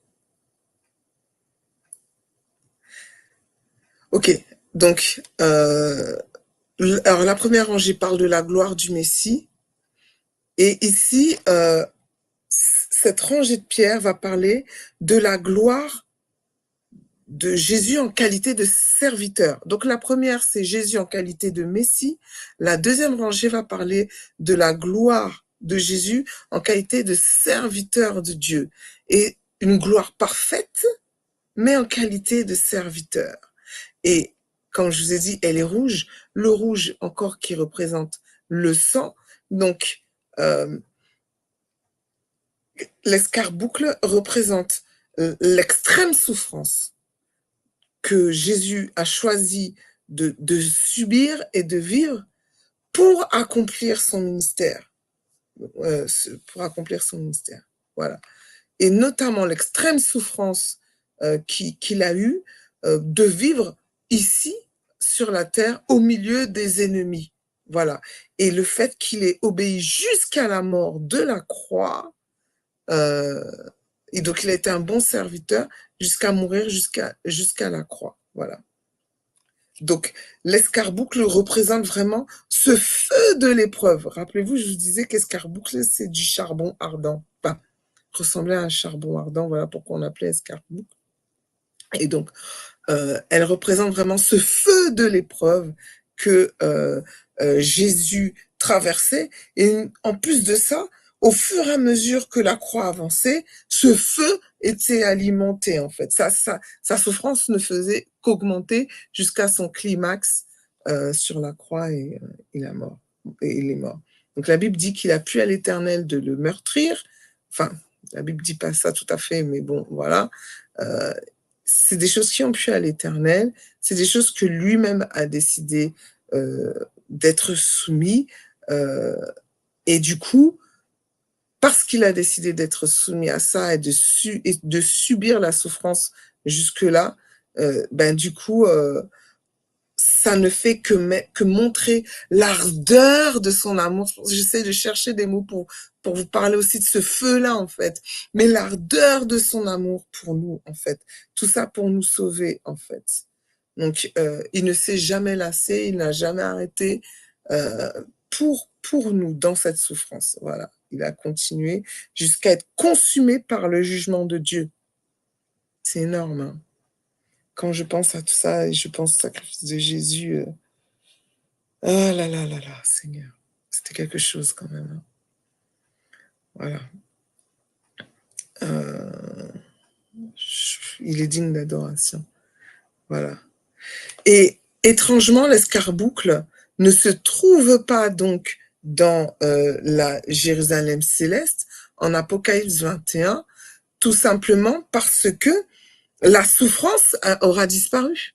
Ok, donc, Alors, la première rangée parle de la gloire du Messie. Et ici, cette rangée de pierres va parler de la gloire de Jésus en qualité de serviteur. Donc la première, c'est Jésus en qualité de Messie. La deuxième rangée va parler de la gloire de Jésus en qualité de serviteur de Dieu. Et une gloire parfaite, mais en qualité de serviteur. Et comme je vous ai dit, elle est rouge. Le rouge encore qui représente le sang. Donc, l'escarboucle représente l'extrême souffrance que Jésus a choisi de subir et de vivre pour accomplir son ministère. Pour accomplir son ministère. Voilà. Et notamment l'extrême souffrance qu'il a eue de vivre ici, sur la terre, au milieu des ennemis. Voilà. Et le fait qu'il ait obéi jusqu'à la mort de la croix, et donc il a été un bon serviteur jusqu'à mourir, jusqu'à la croix. Voilà. Donc, l'escarboucle représente vraiment ce feu de l'épreuve. Rappelez-vous, je vous disais qu'escarboucle, c'est du charbon ardent. Enfin, ressemblait à un charbon ardent, voilà pourquoi on appelait escarboucle. Et donc, elle représente vraiment ce feu de l'épreuve que Jésus traversait. Et en plus de ça, au fur et à mesure que la croix avançait, ce feu était alimenté, en fait. Sa souffrance ne faisait qu'augmenter jusqu'à son climax sur la croix et il est mort. Et il est mort. Donc la Bible dit qu'il a pu à l'Éternel de le meurtrir. Enfin, la Bible dit pas ça tout à fait, mais bon, voilà. C'est des choses qui ont plu à l'Éternel, c'est des choses que lui-même a décidé d'être soumis. Et du coup, parce qu'il a décidé d'être soumis à ça et de subir la souffrance jusque-là, ben du coup, ça ne fait que montrer l'ardeur de son amour. J'essaie de chercher des mots pour vous parler aussi de ce feu-là, en fait. Mais l'ardeur de son amour pour nous, en fait. Tout ça pour nous sauver, en fait. Donc, il ne s'est jamais lassé, il n'a jamais arrêté pour nous dans cette souffrance. Voilà. Il a continué jusqu'à être consumé par le jugement de Dieu. C'est énorme, hein. Quand je pense à tout ça, et je pense au sacrifice de Jésus, oh là là là là, Seigneur, c'était quelque chose quand même, hein. Voilà. Il est digne d'adoration. Voilà. Et étrangement, l'escarboucle ne se trouve pas donc dans la Jérusalem céleste, en Apocalypse 21, tout simplement parce que la souffrance aura disparu.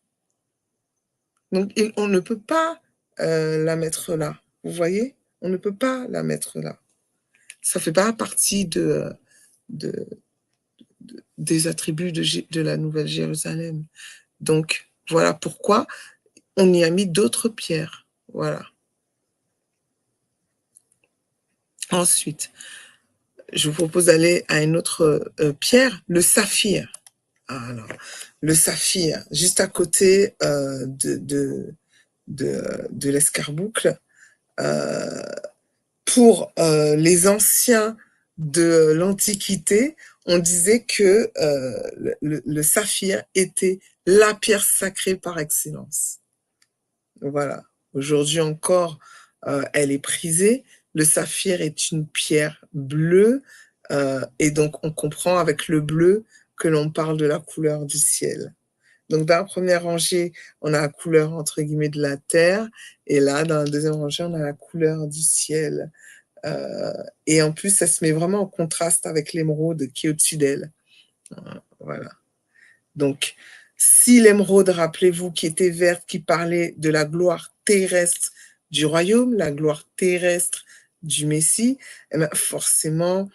Donc, on ne peut pas la mettre là. Vous voyez? On ne peut pas la mettre là. Ça ne fait pas partie des attributs de la Nouvelle Jérusalem. Donc, voilà pourquoi on y a mis d'autres pierres. Voilà. Ensuite, je vous propose d'aller à une autre pierre, le saphir. Alors, le saphir, juste à côté de l'escarboucle. Pour les anciens de l'Antiquité, on disait que le saphir était la pierre sacrée par excellence. Voilà. Aujourd'hui encore, elle est prisée. Le saphir est une pierre bleue et donc on comprend avec le bleu que l'on parle de la couleur du ciel. Donc dans la première rangée, on a la couleur entre guillemets de la terre et là, dans la deuxième rangée, on a la couleur du ciel. Et en plus, ça se met vraiment en contraste avec l'émeraude qui est au-dessus d'elle. Voilà. Donc, si l'émeraude, rappelez-vous, qui était verte, qui parlait de la gloire terrestre du royaume, la gloire terrestre du Messie, eh bien, forcément,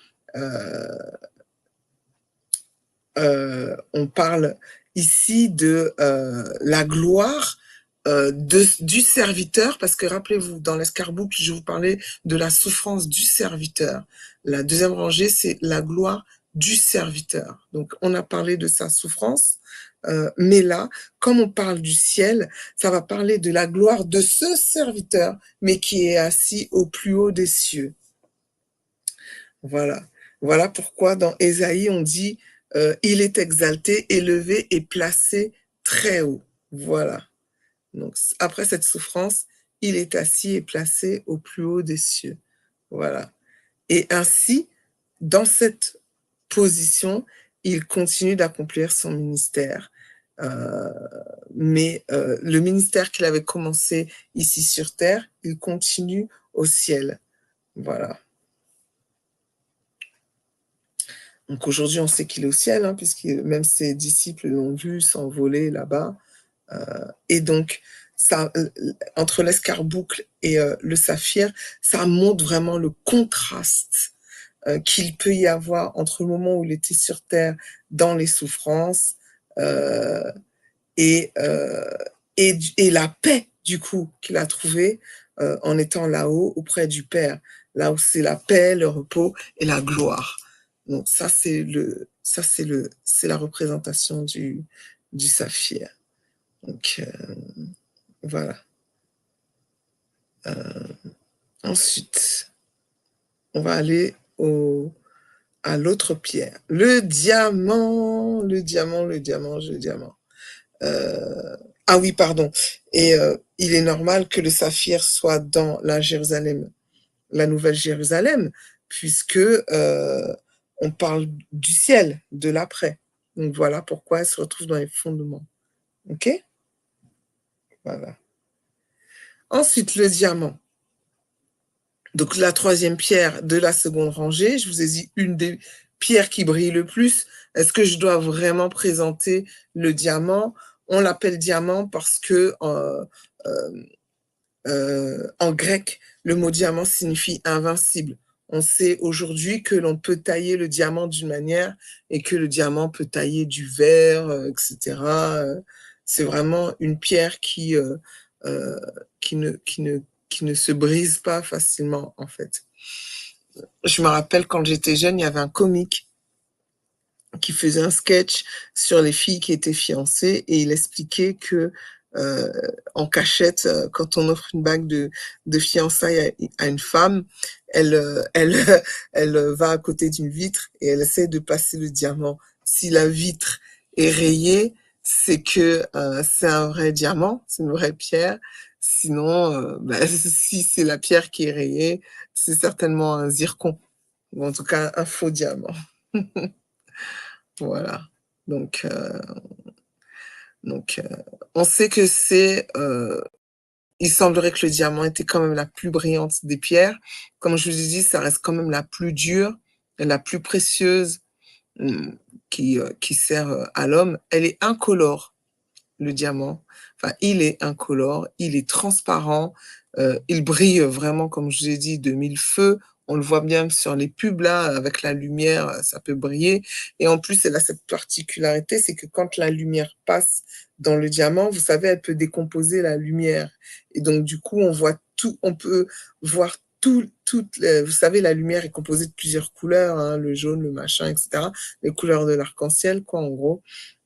on parle ici de la gloire du serviteur, parce que rappelez-vous, dans l'escarboucle, je vous parlais de la souffrance du serviteur. La deuxième rangée, c'est la gloire du serviteur. Donc, on a parlé de sa souffrance, Mais là, comme on parle du ciel, ça va parler de la gloire de ce serviteur, mais qui est assis au plus haut des cieux. Voilà. Voilà pourquoi dans Ésaïe, on dit il est exalté, élevé et placé très haut. Voilà. Donc, après cette souffrance, il est assis et placé au plus haut des cieux. Voilà. Et ainsi, dans cette position, il continue d'accomplir son ministère. Mais le ministère qu'il avait commencé ici sur terre, il continue au ciel. Voilà. Donc aujourd'hui, on sait qu'il est au ciel, hein, puisque même ses disciples l'ont vu s'envoler là-bas. Et donc, ça, entre l'escarboucle et le saphir, ça montre vraiment le contraste qu'il peut y avoir entre le moment où il était sur terre dans les souffrances euh, et, euh, et la paix, du coup, qu'il a trouvée en étant là-haut auprès du Père, là où c'est la paix, le repos et la gloire. Donc c'est la représentation du saphir. Donc voilà. Ensuite, on va aller à l'autre pierre. Le diamant, le diamant, le diamant, le diamant. Ah oui, pardon. Et il est normal que le saphir soit dans la Jérusalem, la nouvelle Jérusalem, puisque on parle du ciel, de l'après. Donc voilà pourquoi elle se retrouve dans les fondements. OK? Voilà. Ensuite, le diamant. Donc la troisième pierre de la seconde rangée, je vous ai dit une des pierres qui brille le plus. Est-ce que je dois vraiment présenter le diamant? On l'appelle diamant parce que en grec, le mot diamant signifie invincible. On sait aujourd'hui que l'on peut tailler le diamant d'une manière et que le diamant peut tailler du verre, etc. C'est vraiment une pierre qui ne se brise pas facilement, en fait. Je me rappelle quand j'étais jeune, il y avait un comique qui faisait un sketch sur les filles qui étaient fiancées et il expliquait que en cachette, quand on offre une bague de fiançailles à une femme, elle va à côté d'une vitre et elle essaie de passer le diamant. Si la vitre est rayée, c'est que c'est un vrai diamant, c'est une vraie pierre. Sinon, si c'est la pierre qui est rayée, c'est certainement un zircon, ou en tout cas un faux diamant. Voilà. Donc, on sait que il semblerait que le diamant était quand même la plus brillante des pierres. Comme je vous ai dit, ça reste quand même la plus dure et la plus précieuse qui sert à l'homme. Elle est incolore, le diamant. Enfin, il est incolore, il est transparent, il brille vraiment, comme je vous ai dit, de mille feux. On le voit bien sur les pubs, là, avec la lumière, ça peut briller. Et en plus, elle a cette particularité, c'est que quand la lumière passe dans le diamant, vous savez, elle peut décomposer la lumière. Et donc, du coup, on voit tout, on peut voir vous savez, la lumière est composée de plusieurs couleurs, hein, le jaune, le machin, etc. Les couleurs de l'arc-en-ciel, quoi, en gros.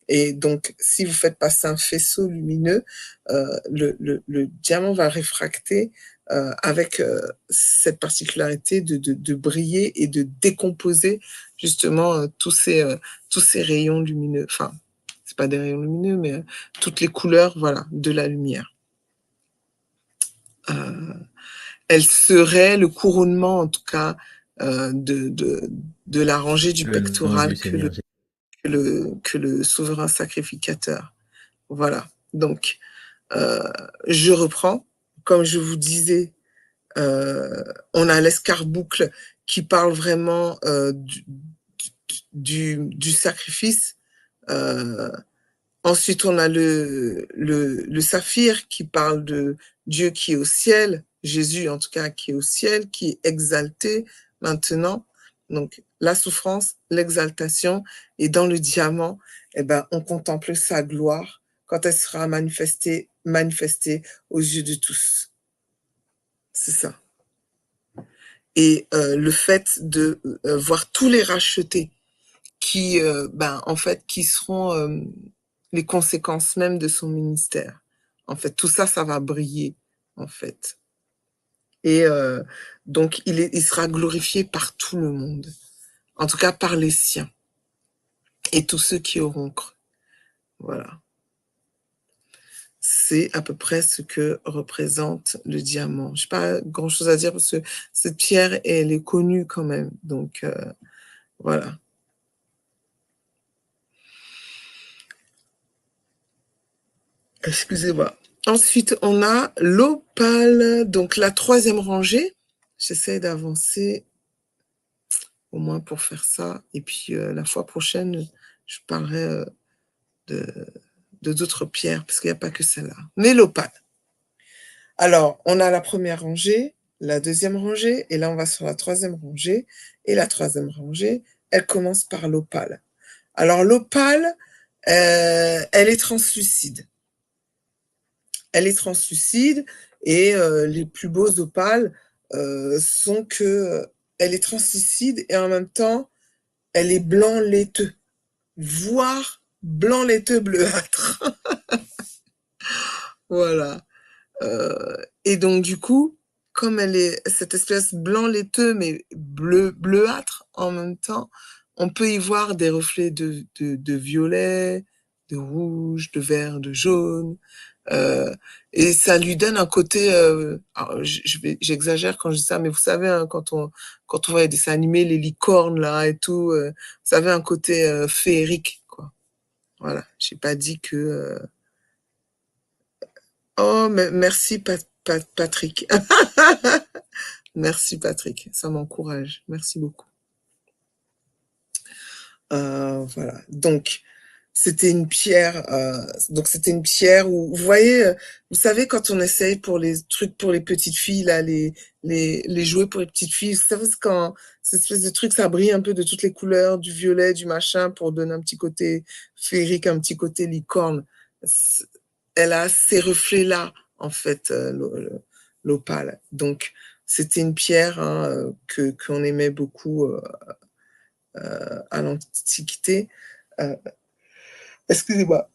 Et donc, si vous faites passer un faisceau lumineux, le diamant va réfracter avec cette particularité de briller et de décomposer justement tous ces rayons lumineux. Enfin, c'est pas des rayons lumineux, mais toutes les couleurs, voilà, de la lumière. Elle serait le couronnement, en tout cas, de la rangée du pectoral que le souverain sacrificateur. Voilà. Donc, je reprends. Comme je vous disais, on a l'escarboucle qui parle vraiment du sacrifice. Ensuite, on a le saphir qui parle de Dieu qui est au ciel, Jésus en tout cas qui est au ciel, qui est exalté maintenant. Donc, la souffrance, l'exaltation, et dans le diamant, eh ben, on contemple sa gloire quand elle sera manifestée aux yeux de tous. C'est ça. Et le fait de voir tous les rachetés qui, en fait, qui seront les conséquences même de son ministère. En fait, tout ça, ça va briller, en fait. Et donc, il sera glorifié par tout le monde, en tout cas par les siens et tous ceux qui auront cru. Voilà. C'est à peu près ce que représente le diamant. Je n'ai pas grand-chose à dire parce que cette pierre, elle est connue quand même. Donc, voilà. Excusez-moi. Ensuite, on a l'opale. Donc, la troisième rangée. J'essaie d'avancer au moins pour faire ça. Et puis, la fois prochaine, je parlerai de d'autres pierres parce qu'il n'y a pas que celle-là. Mais l'opale. Alors, on a la première rangée, la deuxième rangée, et là, on va sur la troisième rangée. Et la troisième rangée, elle commence par l'opale. Alors, l'opale, elle est translucide. Elle est translucide et les plus beaux opales sont que elle est translucide et en même temps, elle est blanc laiteux, voire blanc laiteux bleuâtre. Voilà. Et donc, du coup, comme elle est cette espèce blanc laiteux, mais bleuâtre en même temps, on peut y voir des reflets de violet, de rouge, de vert, de jaune. Et ça lui donne un côté, j'exagère quand je dis ça, mais vous savez, hein, quand on voit les dessins animés, les licornes là et tout, vous savez, un côté féerique, quoi. Voilà, j'ai pas dit que. Oh, merci Patrick. Merci Patrick, ça m'encourage. Merci beaucoup. Voilà. Donc c'était une pierre. C'était une pierre où vous voyez, vous savez quand on essaye pour les trucs pour les petites filles là, les jouets pour les petites filles. Vous savez quand cette espèce de truc ça brille un peu de toutes les couleurs, du violet, du machin pour donner un petit côté féerique, un petit côté licorne. Elle a ces reflets là en fait, l'opale. Donc c'était une pierre hein, que qu'on aimait beaucoup à l'Antiquité. Excusez-moi.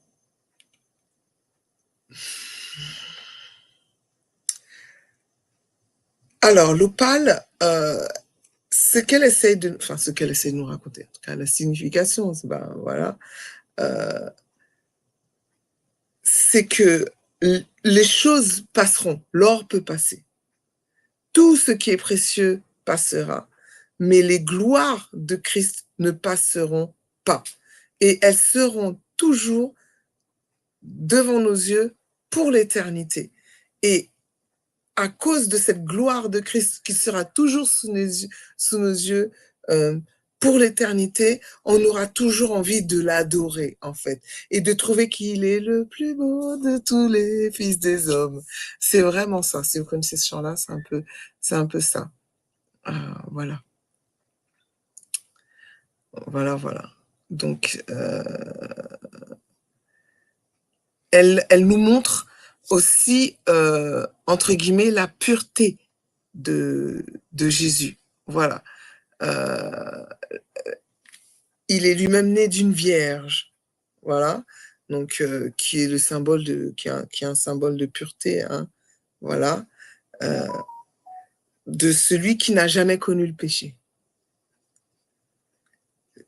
Alors, l'opale, ce qu'elle essaie de nous raconter, en tout cas la signification, voilà, c'est que les choses passeront, l'or peut passer, tout ce qui est précieux passera, mais les gloires de Christ ne passeront pas, et elles seront toujours devant nos yeux pour l'éternité. Et à cause de cette gloire de Christ qui sera toujours sous nos yeux pour l'éternité, on aura toujours envie de l'adorer, en fait, et de trouver qu'il est le plus beau de tous les fils des hommes. C'est vraiment ça. Si vous connaissez ce chant-là, c'est un peu ça. Voilà. Voilà, voilà. Donc, elle nous montre aussi, entre guillemets, la pureté de Jésus. Voilà. Il est lui-même né d'une vierge. Voilà. Donc, qui est le symbole qui est un symbole de pureté. Hein. Voilà. De celui qui n'a jamais connu le péché.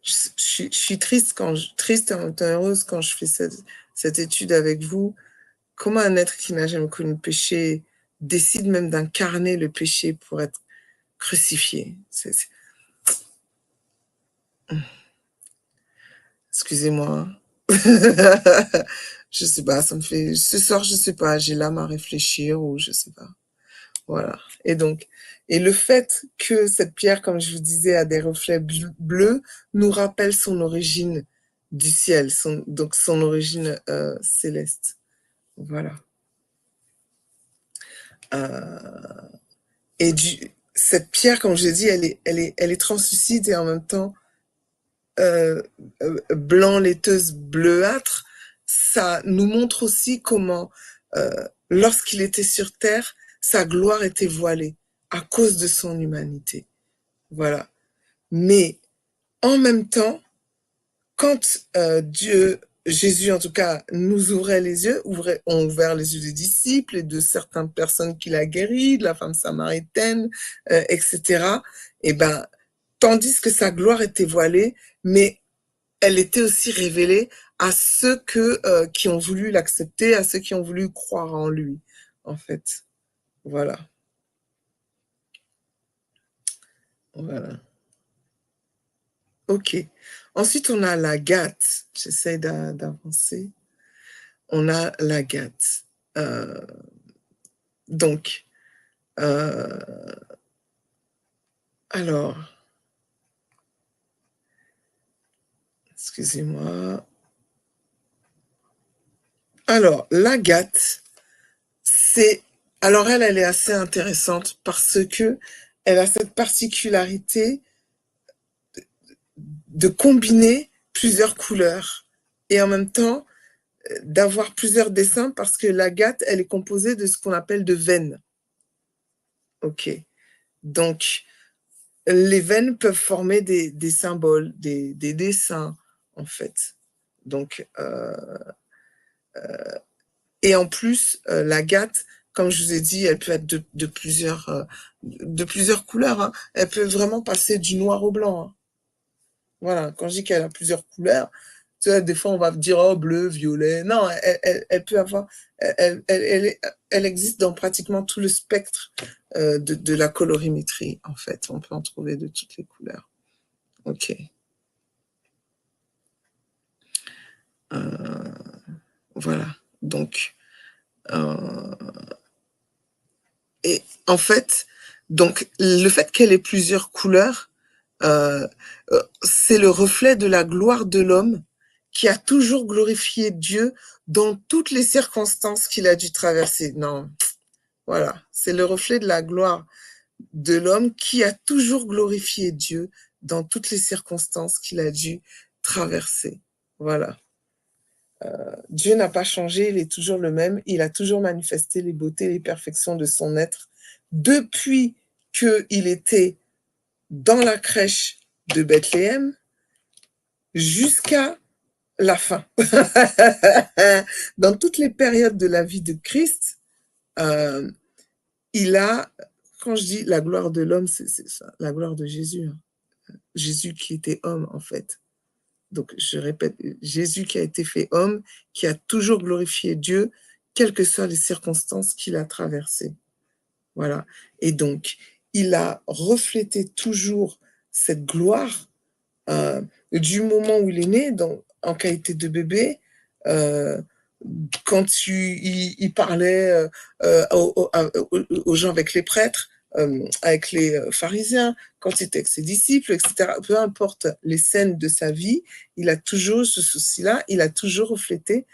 Je suis triste triste et en même temps heureuse quand je fais cette étude avec vous. Comment un être qui n'a jamais connu le péché décide même d'incarner le péché pour être crucifié. Excusez-moi. Je sais pas, ça me fait. Ce soir, je sais pas, j'ai l'âme à réfléchir ou je sais pas. Voilà. Et donc, et le fait que cette pierre, comme je vous disais, a des reflets bleus, nous rappelle son origine du ciel, donc son origine céleste. Voilà. Et cette pierre, comme je dis, elle est translucide et en même temps blanc laiteuse bleuâtre. Ça nous montre aussi comment, lorsqu'il était sur terre, sa gloire était voilée à cause de son humanité. Mais en même temps, quand Dieu Jésus, en tout cas, nous ouvrait les yeux, ont ouvert les yeux des disciples et de certaines personnes qu'il a guéries, de la femme samaritaine, etc. Et ben, tandis que sa gloire était voilée, mais elle était aussi révélée à ceux qui ont voulu l'accepter, à ceux qui ont voulu croire en lui, en fait. Voilà. Voilà. Ok. Ensuite, on a la Gath. J'essaie d'avancer. On a la Gath. Donc, euh, alors, excusez-moi. Alors, la Gath, c'est... Alors, elle est assez intéressante parce que elle a cette particularité de combiner plusieurs couleurs et en même temps d'avoir plusieurs dessins parce que l'agate, elle est composée de ce qu'on appelle de veines. Ok. Donc, les veines peuvent former des symboles, des dessins, en fait. Donc, et en plus, l'agate, comme je vous ai dit, elle peut être de plusieurs couleurs. Hein. Elle peut vraiment passer du noir au blanc. Hein. Voilà, quand je dis qu'elle a plusieurs couleurs, tu vois, des fois on va dire oh, bleu, violet. Non, elle peut avoir, elle existe dans pratiquement tout le spectre de la colorimétrie, en fait. On peut en trouver de toutes les couleurs. Ok. Euh, voilà. Donc, euh, et en fait, donc le fait qu'elle ait plusieurs couleurs, euh, c'est le reflet de la gloire de l'homme qui a toujours glorifié Dieu dans toutes les circonstances qu'il a dû traverser. Non, voilà, c'est le reflet de la gloire de l'homme qui a toujours glorifié Dieu dans toutes les circonstances qu'il a dû traverser. Voilà. Dieu n'a pas changé, il est toujours le même, il a toujours manifesté les beautés et les perfections de son être depuis qu'il était dans la crèche de Bethléem jusqu'à la fin. Dans toutes les périodes de la vie de Christ, euh, il a, quand je dis la gloire de l'homme, c'est ça, la gloire de Jésus. Hein. Jésus qui était homme, en fait. Donc, je répète, Jésus qui a été fait homme, qui a toujours glorifié Dieu, quelles que soient les circonstances qu'il a traversées. Voilà. Et donc, il a reflété toujours cette gloire du moment où il est né, en qualité de bébé, euh, quand il parlait aux gens avec les prêtres, avec les pharisiens, quand il était avec ses disciples, etc. Peu importe les scènes de sa vie, il a toujours ce souci-là, il a toujours reflété,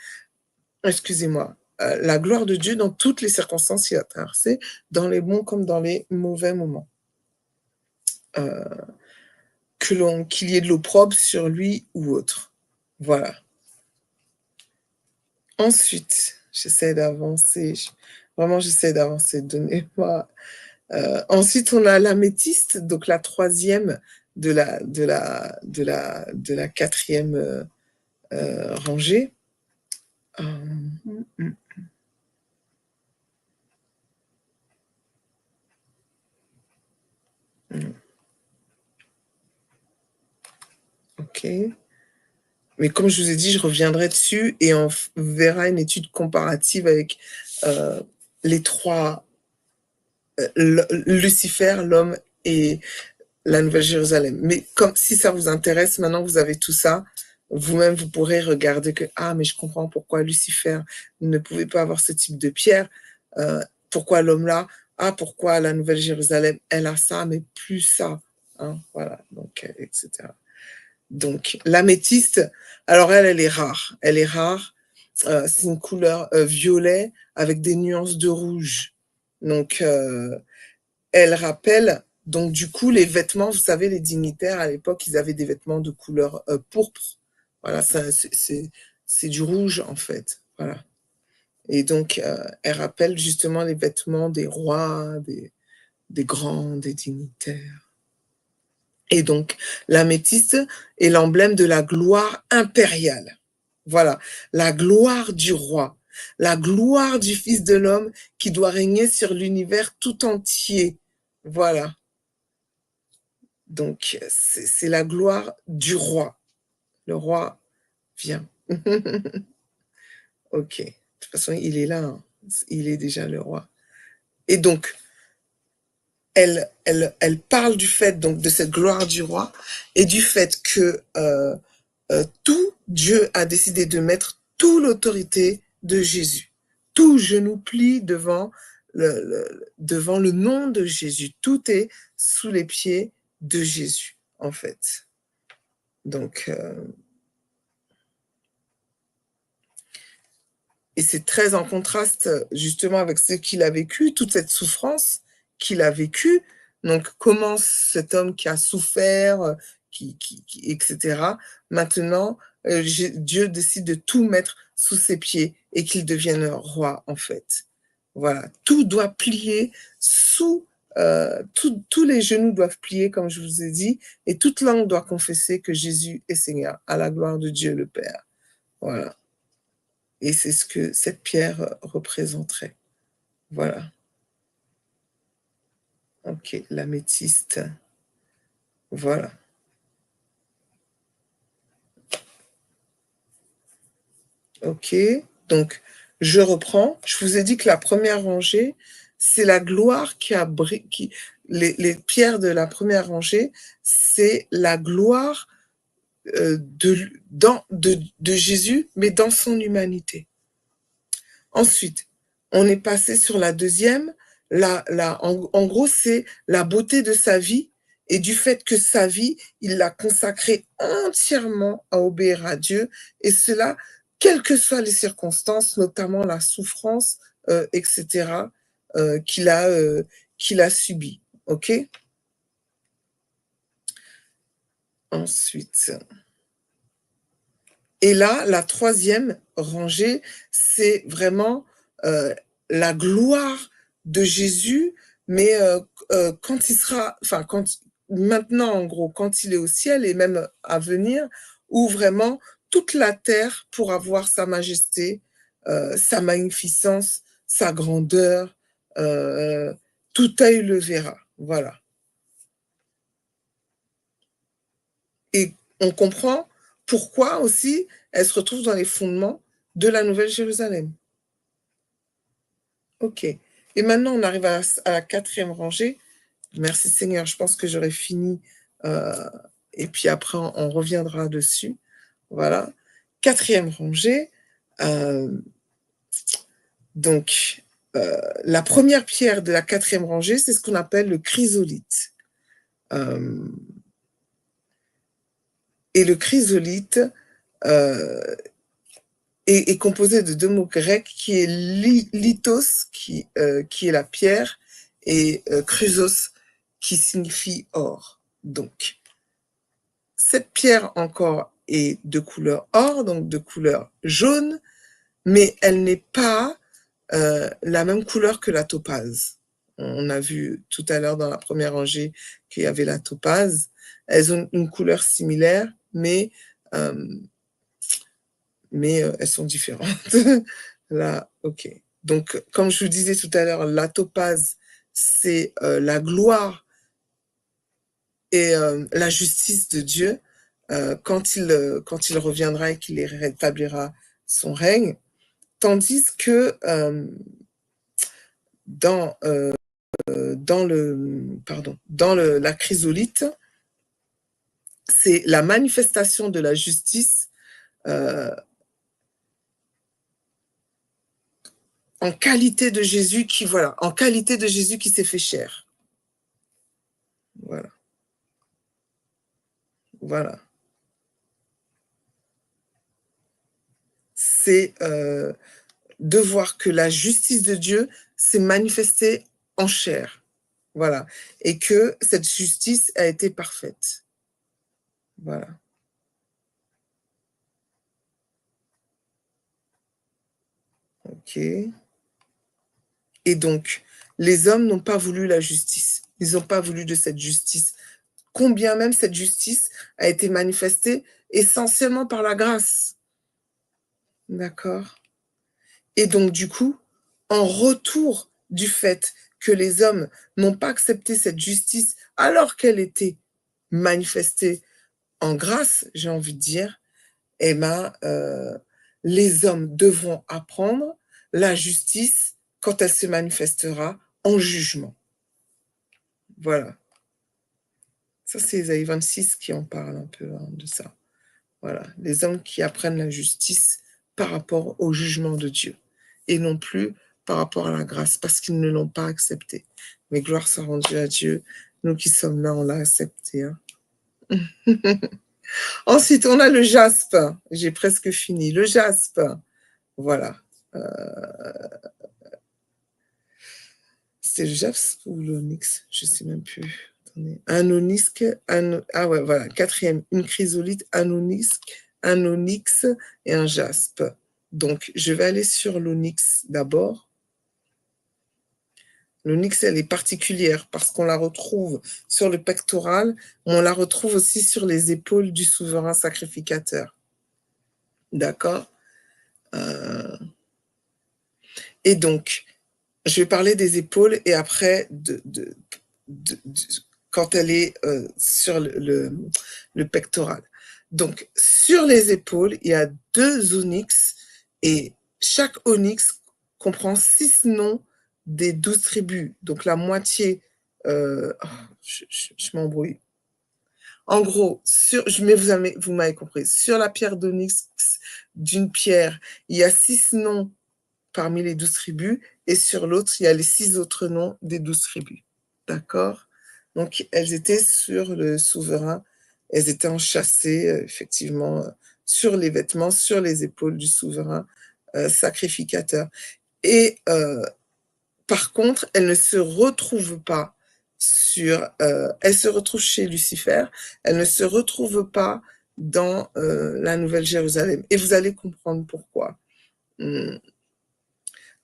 excusez-moi, la gloire de Dieu dans toutes les circonstances qu'il a traversées, dans les bons comme dans les mauvais moments. Qu'il y ait de l'opprobre sur lui ou autre. Voilà. Ensuite, j'essaie d'avancer. Vraiment, j'essaie d'avancer. Donnez-moi. Ensuite, on a l'améthyste, donc la troisième de la quatrième rangée. Ok. Mais comme je vous ai dit, je reviendrai dessus et on verra une étude comparative avec les trois, Lucifer, l'homme et la Nouvelle Jérusalem. Mais comme si ça vous intéresse, maintenant que vous avez tout ça, vous-même, vous pourrez regarder que, ah, mais je comprends pourquoi Lucifer ne pouvait pas avoir ce type de pierre. Pourquoi l'homme là? Ah, pourquoi la Nouvelle Jérusalem, elle a ça, mais plus ça. Hein, voilà, donc, etc. Donc, l'améthyste, alors elle est rare. Elle est rare. C'est une couleur violet avec des nuances de rouge. Donc, elle rappelle, donc du coup, les vêtements, vous savez, les dignitaires, à l'époque, ils avaient des vêtements de couleur pourpre. Voilà, c'est du rouge, en fait. Voilà. Et donc, elle rappelle justement les vêtements des rois, des grands, des dignitaires. Et donc, l'améthyste est l'emblème de la gloire impériale. Voilà, la gloire du roi, la gloire du Fils de l'homme qui doit régner sur l'univers tout entier. Voilà, donc c'est la gloire du roi. Le roi vient. OK. De toute façon, il est là, hein. Il est déjà le roi. Et donc, elle parle du fait donc de cette gloire du roi et du fait que tout Dieu a décidé de mettre toute l'autorité de Jésus. Tout genou plie devant le nom de Jésus. Tout est sous les pieds de Jésus, en fait. Donc, et c'est très en contraste justement avec ce qu'il a vécu, toute cette souffrance qu'il a vécue. Donc, comment cet homme qui a souffert, etc., maintenant, Dieu décide de tout mettre sous ses pieds et qu'il devienne roi, en fait. Voilà, tout doit plier sous, tous les genoux doivent plier, comme je vous ai dit, et toute langue doit confesser que Jésus est Seigneur, à la gloire de Dieu le Père. Voilà. Et c'est ce que cette pierre représenterait. Voilà. OK, l'améthyste. Voilà. OK, donc je reprends. Je vous ai dit que la première rangée, c'est la gloire qui a qui les pierres de la première rangée, c'est la gloire, de Jésus, mais dans son humanité. Ensuite, on est passé sur la deuxième. En gros, c'est la beauté de sa vie et du fait que sa vie, il l'a consacrée entièrement à obéir à Dieu, et cela, quelles que soient les circonstances, notamment la souffrance, etc., qu'il a subie. OK? Ensuite, et là, la troisième rangée, c'est vraiment la gloire de Jésus, mais quand il sera, enfin, maintenant, en gros, quand il est au ciel et même à venir, où vraiment toute la terre pourra voir sa majesté, sa magnificence, sa grandeur, euh, tout œil le verra. Voilà. Et on comprend pourquoi aussi elle se retrouve dans les fondements de la Nouvelle Jérusalem. OK. Et maintenant, on arrive à la quatrième rangée. Merci Seigneur, je pense que j'aurai fini, heu, et puis après on reviendra dessus. Voilà. Quatrième rangée, heu, donc la première pierre de la quatrième rangée, c'est ce qu'on appelle le chrysolithe. Hem Et le chrysolithe, heu est composé de 2 mots grecs qui est lithos qui est la pierre et chrysos qui signifie or. Donc cette pierre encore est de couleur or, donc de couleur jaune, mais elle n'est pas, la même couleur que la topaze. On a vu tout à l'heure dans la première rangée qu'il y avait la topaze. Elles ont une couleur similaire, hem mais elles sont différentes. Là, OK. Donc, comme je vous disais tout à l'heure, la topaze, c'est, la gloire et la justice de Dieu, quand il reviendra et qu'il rétablira son règne. Tandis que, dans, la chrysolite, c'est la manifestation de la justice, heu, en qualité de Jésus qui voilà, en qualité de Jésus qui s'est fait chair. Voilà, voilà. C'est, de voir que la justice de Dieu s'est manifestée en chair. Voilà, et que cette justice a été parfaite. Voilà, OK, et donc les hommes n'ont pas voulu la justice. Ils n'ont pas voulu de cette justice, combien même cette justice a été manifestée essentiellement par la grâce. D'accord? Et donc du coup, en retour du fait que les hommes n'ont pas accepté cette justice alors qu'elle était manifestée en grâce, j'ai envie de dire, eh ben, les hommes devront apprendre la justice quand elle se manifestera en jugement. Voilà. Ça, c'est Ésaïe 26 qui en parle un peu, hein, de ça. Voilà. Les hommes qui apprennent la justice par rapport au jugement de Dieu et non plus par rapport à la grâce parce qu'ils ne l'ont pas accepté. Mais gloire soit rendue à Dieu. Nous qui sommes là, on l'a accepté, hein. Ensuite, on a le jaspe. J'ai presque fini. Le jaspe. Voilà. C'est le jaspe ou l'onyx? Je sais même plus. Attendez. Un onyx, ah ouais, voilà. Quatrième, une chrysolite, un onyx et un jaspe. Donc, je vais aller sur l'onyx d'abord. L'onyx, elle est particulière parce qu'on la retrouve sur le pectoral, mais on la retrouve aussi sur les épaules du souverain sacrificateur. D'accord? Et donc, je vais parler des épaules et après quand elle est sur le pectoral. Donc, sur les épaules, il y a 2 onyx et chaque onyx comprend 6 noms des 12 tribus. Donc, la moitié, je m'embrouille. En gros, mais vous m'avez compris, sur la pierre d'onyx d'une pierre, il y a 6 noms parmi les 12 tribus, et sur l'autre, il y a les 6 autres noms des 12 tribus. D'accord? Donc, elles étaient sur le souverain, elles étaient enchâssées, effectivement, sur les vêtements, sur les épaules du souverain sacrificateur. Et par contre, elles ne se retrouvent pas elles se retrouvent chez Lucifer, elles ne se retrouvent pas dans la Nouvelle Jérusalem. Et vous allez comprendre pourquoi. Hum,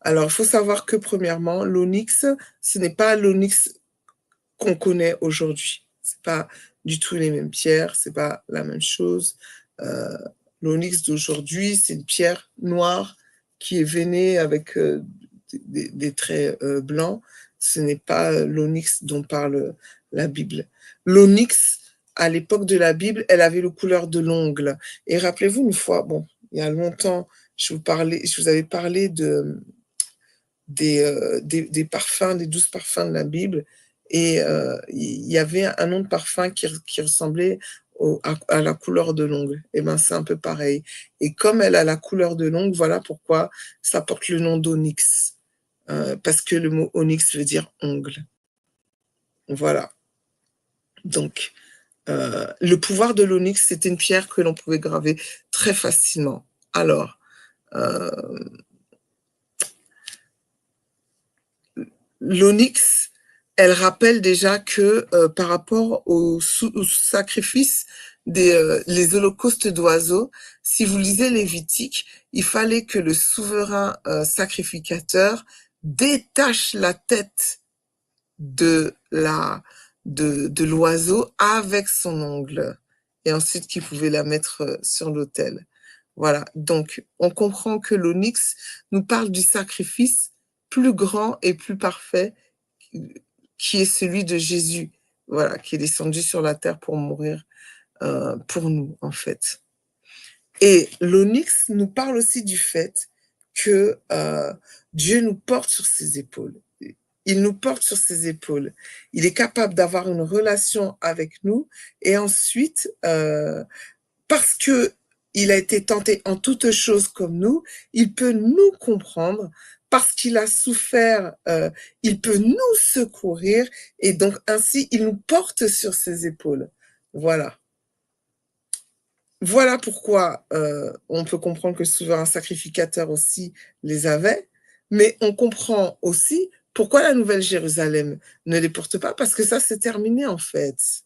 Alors, il faut savoir que premièrement, l'onyx, ce n'est pas l'onyx qu'on connaît aujourd'hui. C'est pas du tout les mêmes pierres, c'est pas la même chose. Euh, L'onyx d'aujourd'hui, c'est une pierre noire qui est veinée avec des traits blancs. Ce n'est pas l'onyx dont parle la Bible. L'onyx, à l'époque de la Bible, elle avait la couleur de l'ongle. Et rappelez-vous une fois, bon, il y a longtemps, je vous avais parlé des parfums, des 12 parfums de la Bible. Et il y avait un nom de parfum qui ressemblait à la couleur de l'ongle. Et ben c'est un peu pareil. Et comme elle a la couleur de l'ongle, voilà pourquoi ça porte le nom d'onyx. Parce que le mot onyx veut dire ongle. Voilà. Donc, le pouvoir de l'onyx, c'était une pierre que l'on pouvait graver très facilement. Alors, euh, l'onyx, elle rappelle déjà que par rapport au sacrifice les holocaustes d'oiseaux, si vous lisez Lévitique, il fallait que le souverain sacrificateur détache la tête de l'oiseau avec son ongle et ensuite qu'il pouvait la mettre sur l'autel. Voilà, donc on comprend que l'onyx nous parle du sacrifice plus grand et plus parfait qui est celui de Jésus, voilà, qui est descendu sur la terre pour mourir pour nous, en fait. Et l'onyx nous parle aussi du fait que Dieu nous porte sur ses épaules. Il nous porte sur ses épaules. Il est capable d'avoir une relation avec nous et ensuite, parce que il a été tenté en toutes choses comme nous, il peut nous comprendre. Parce qu'il a souffert, il peut nous secourir et donc ainsi il nous porte sur ses épaules. Voilà. Voilà pourquoi on peut comprendre que le souverain sacrificateur aussi les avait, mais on comprend aussi pourquoi la Nouvelle Jérusalem ne les porte pas, parce que ça, c'est terminé en fait.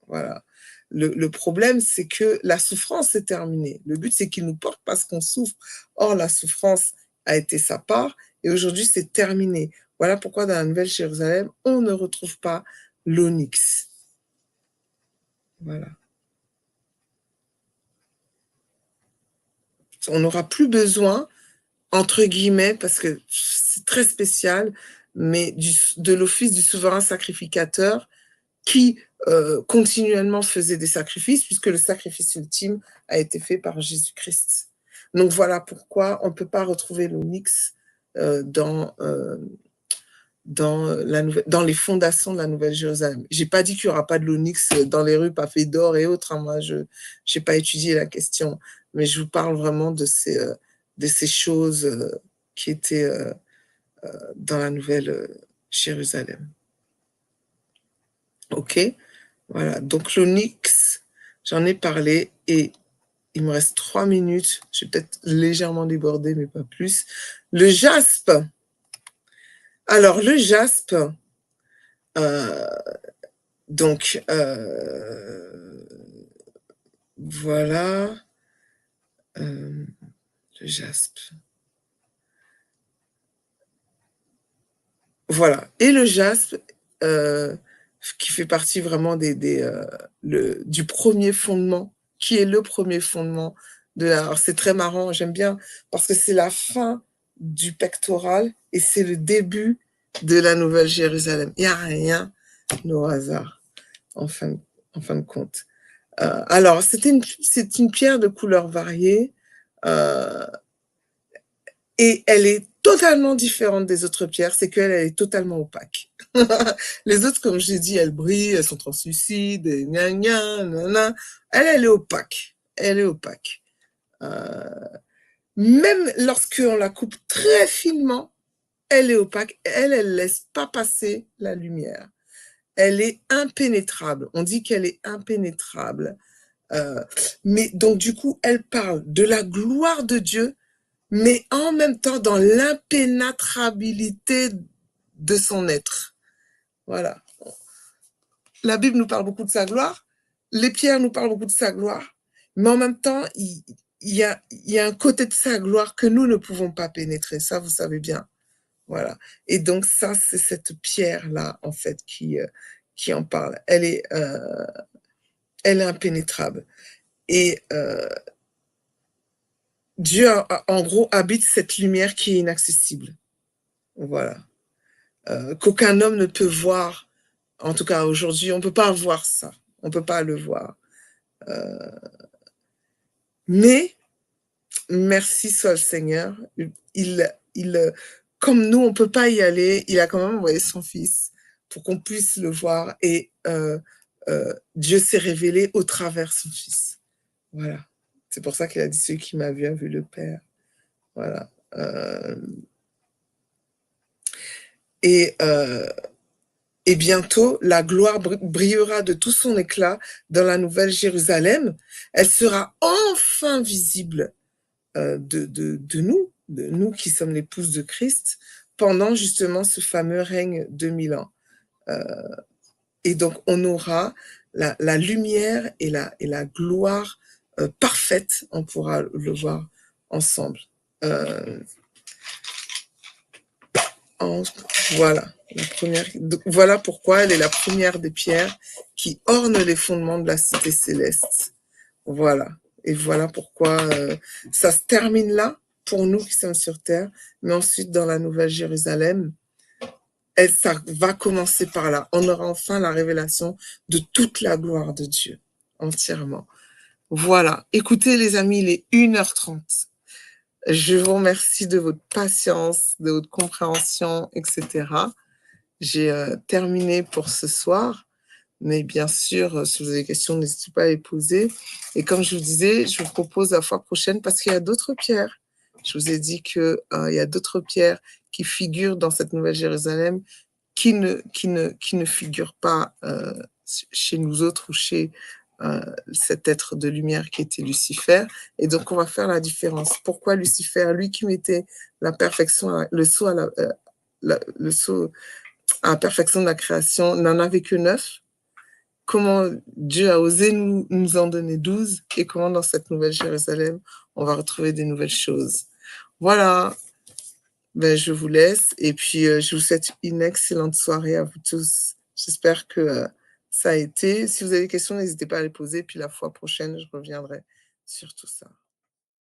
Voilà. Le problème, c'est que la souffrance est terminée. Le but, c'est qu'il nous porte parce qu'on souffre. Or, la souffrance a été sa part et aujourd'hui, c'est terminé. Voilà pourquoi dans la Nouvelle Jérusalem, on ne retrouve pas l'onyx. Voilà. On n'aura plus besoin, entre guillemets, parce que c'est très spécial, mais de l'office du souverain sacrificateur qui continuellement faisait des sacrifices, puisque le sacrifice ultime a été fait par Jésus-Christ. Donc voilà pourquoi on ne peut pas retrouver l'onyx dans dans les fondations de la Nouvelle Jérusalem. J'ai pas dit qu'il n'y aura pas de l'onyx dans les rues pavées d'or et autres. Hein. Moi, je n'ai pas étudié la question, mais je vous parle vraiment de ces choses qui étaient dans la Nouvelle Jérusalem. Ok, voilà. Donc l'onyx, j'en ai parlé et il me reste 3 minutes. Je vais peut-être légèrement déborder, mais pas plus. Le jaspe. Alors le jaspe. Donc, voilà, le jaspe. Voilà. Et le jaspe, qui fait partie vraiment du premier fondement, qui est le premier fondement de la... Alors, c'est très marrant, j'aime bien, parce que c'est la fin du pectoral et c'est le début de la Nouvelle Jérusalem. Il n'y a rien au hasard, en fin de compte. Alors, c'est une pierre de couleurs variées et elle est totalement différente des autres pierres, c'est qu'elle est totalement opaque. Les autres, comme j'ai dit, elles brillent, elles sont translucides, gna gna, nana. Elle est opaque. Elle est opaque. Même lorsqu'on la coupe très finement, elle est opaque. Elle laisse pas passer la lumière. Elle est impénétrable. On dit qu'elle est impénétrable. Mais donc, du coup, elle parle de la gloire de Dieu, mais en même temps dans l'impénétrabilité de son être. Voilà. La Bible nous parle beaucoup de sa gloire, les pierres nous parlent beaucoup de sa gloire, mais en même temps, il y a un côté de sa gloire que nous ne pouvons pas pénétrer, ça vous savez bien. Voilà. Et donc ça, c'est cette pierre-là, en fait, qui en parle. Elle est impénétrable. Et Dieu, en gros, habite cette lumière qui est inaccessible. Voilà. Qu'aucun homme ne peut voir. En tout cas, aujourd'hui, on ne peut pas voir ça. On ne peut pas le voir. Mais, merci soit le Seigneur, comme nous, on ne peut pas y aller, il a quand même envoyé son Fils pour qu'on puisse le voir. Et Dieu s'est révélé au travers son Fils. Voilà. C'est pour ça qu'il a dit, celui qui m'a vu a vu le Père. Voilà. Et bientôt, la gloire brillera de tout son éclat dans la Nouvelle Jérusalem. Elle sera enfin visible de nous qui sommes l'épouse de Christ, pendant justement ce fameux règne de 1000 ans. Et donc, on aura la lumière et la gloire parfaite, on pourra le voir ensemble. Voilà, la première. Donc, voilà pourquoi elle est la première des pierres qui ornent les fondements de la cité céleste. Voilà. Et voilà pourquoi ça se termine là, pour nous qui sommes sur Terre, mais ensuite dans la Nouvelle Jérusalem, ça va commencer par là. On aura enfin la révélation de toute la gloire de Dieu, entièrement. Voilà. Écoutez les amis, il est 1h30. Je vous remercie de votre patience, de votre compréhension, etc. J'ai terminé pour ce soir. Mais bien sûr, si vous avez des questions, n'hésitez pas à les poser. Et comme je vous disais, je vous propose la fois prochaine, parce qu'il y a d'autres pierres. Je vous ai dit qu'il y a d'autres pierres qui figurent dans cette Nouvelle Jérusalem qui ne figurent pas chez nous autres ou chez cet être de lumière qui était Lucifer. Et donc, on va faire la différence. Pourquoi Lucifer, lui qui mettait la perfection, le saut à la perfection de la création, n'en avait que 9. Comment Dieu a osé nous en donner 12 et comment dans cette Nouvelle Jérusalem, on va retrouver des nouvelles choses. Voilà, je vous laisse et puis je vous souhaite une excellente soirée à vous tous. J'espère que ça a été. Si vous avez des questions, n'hésitez pas à les poser. Puis la fois prochaine, je reviendrai sur tout ça.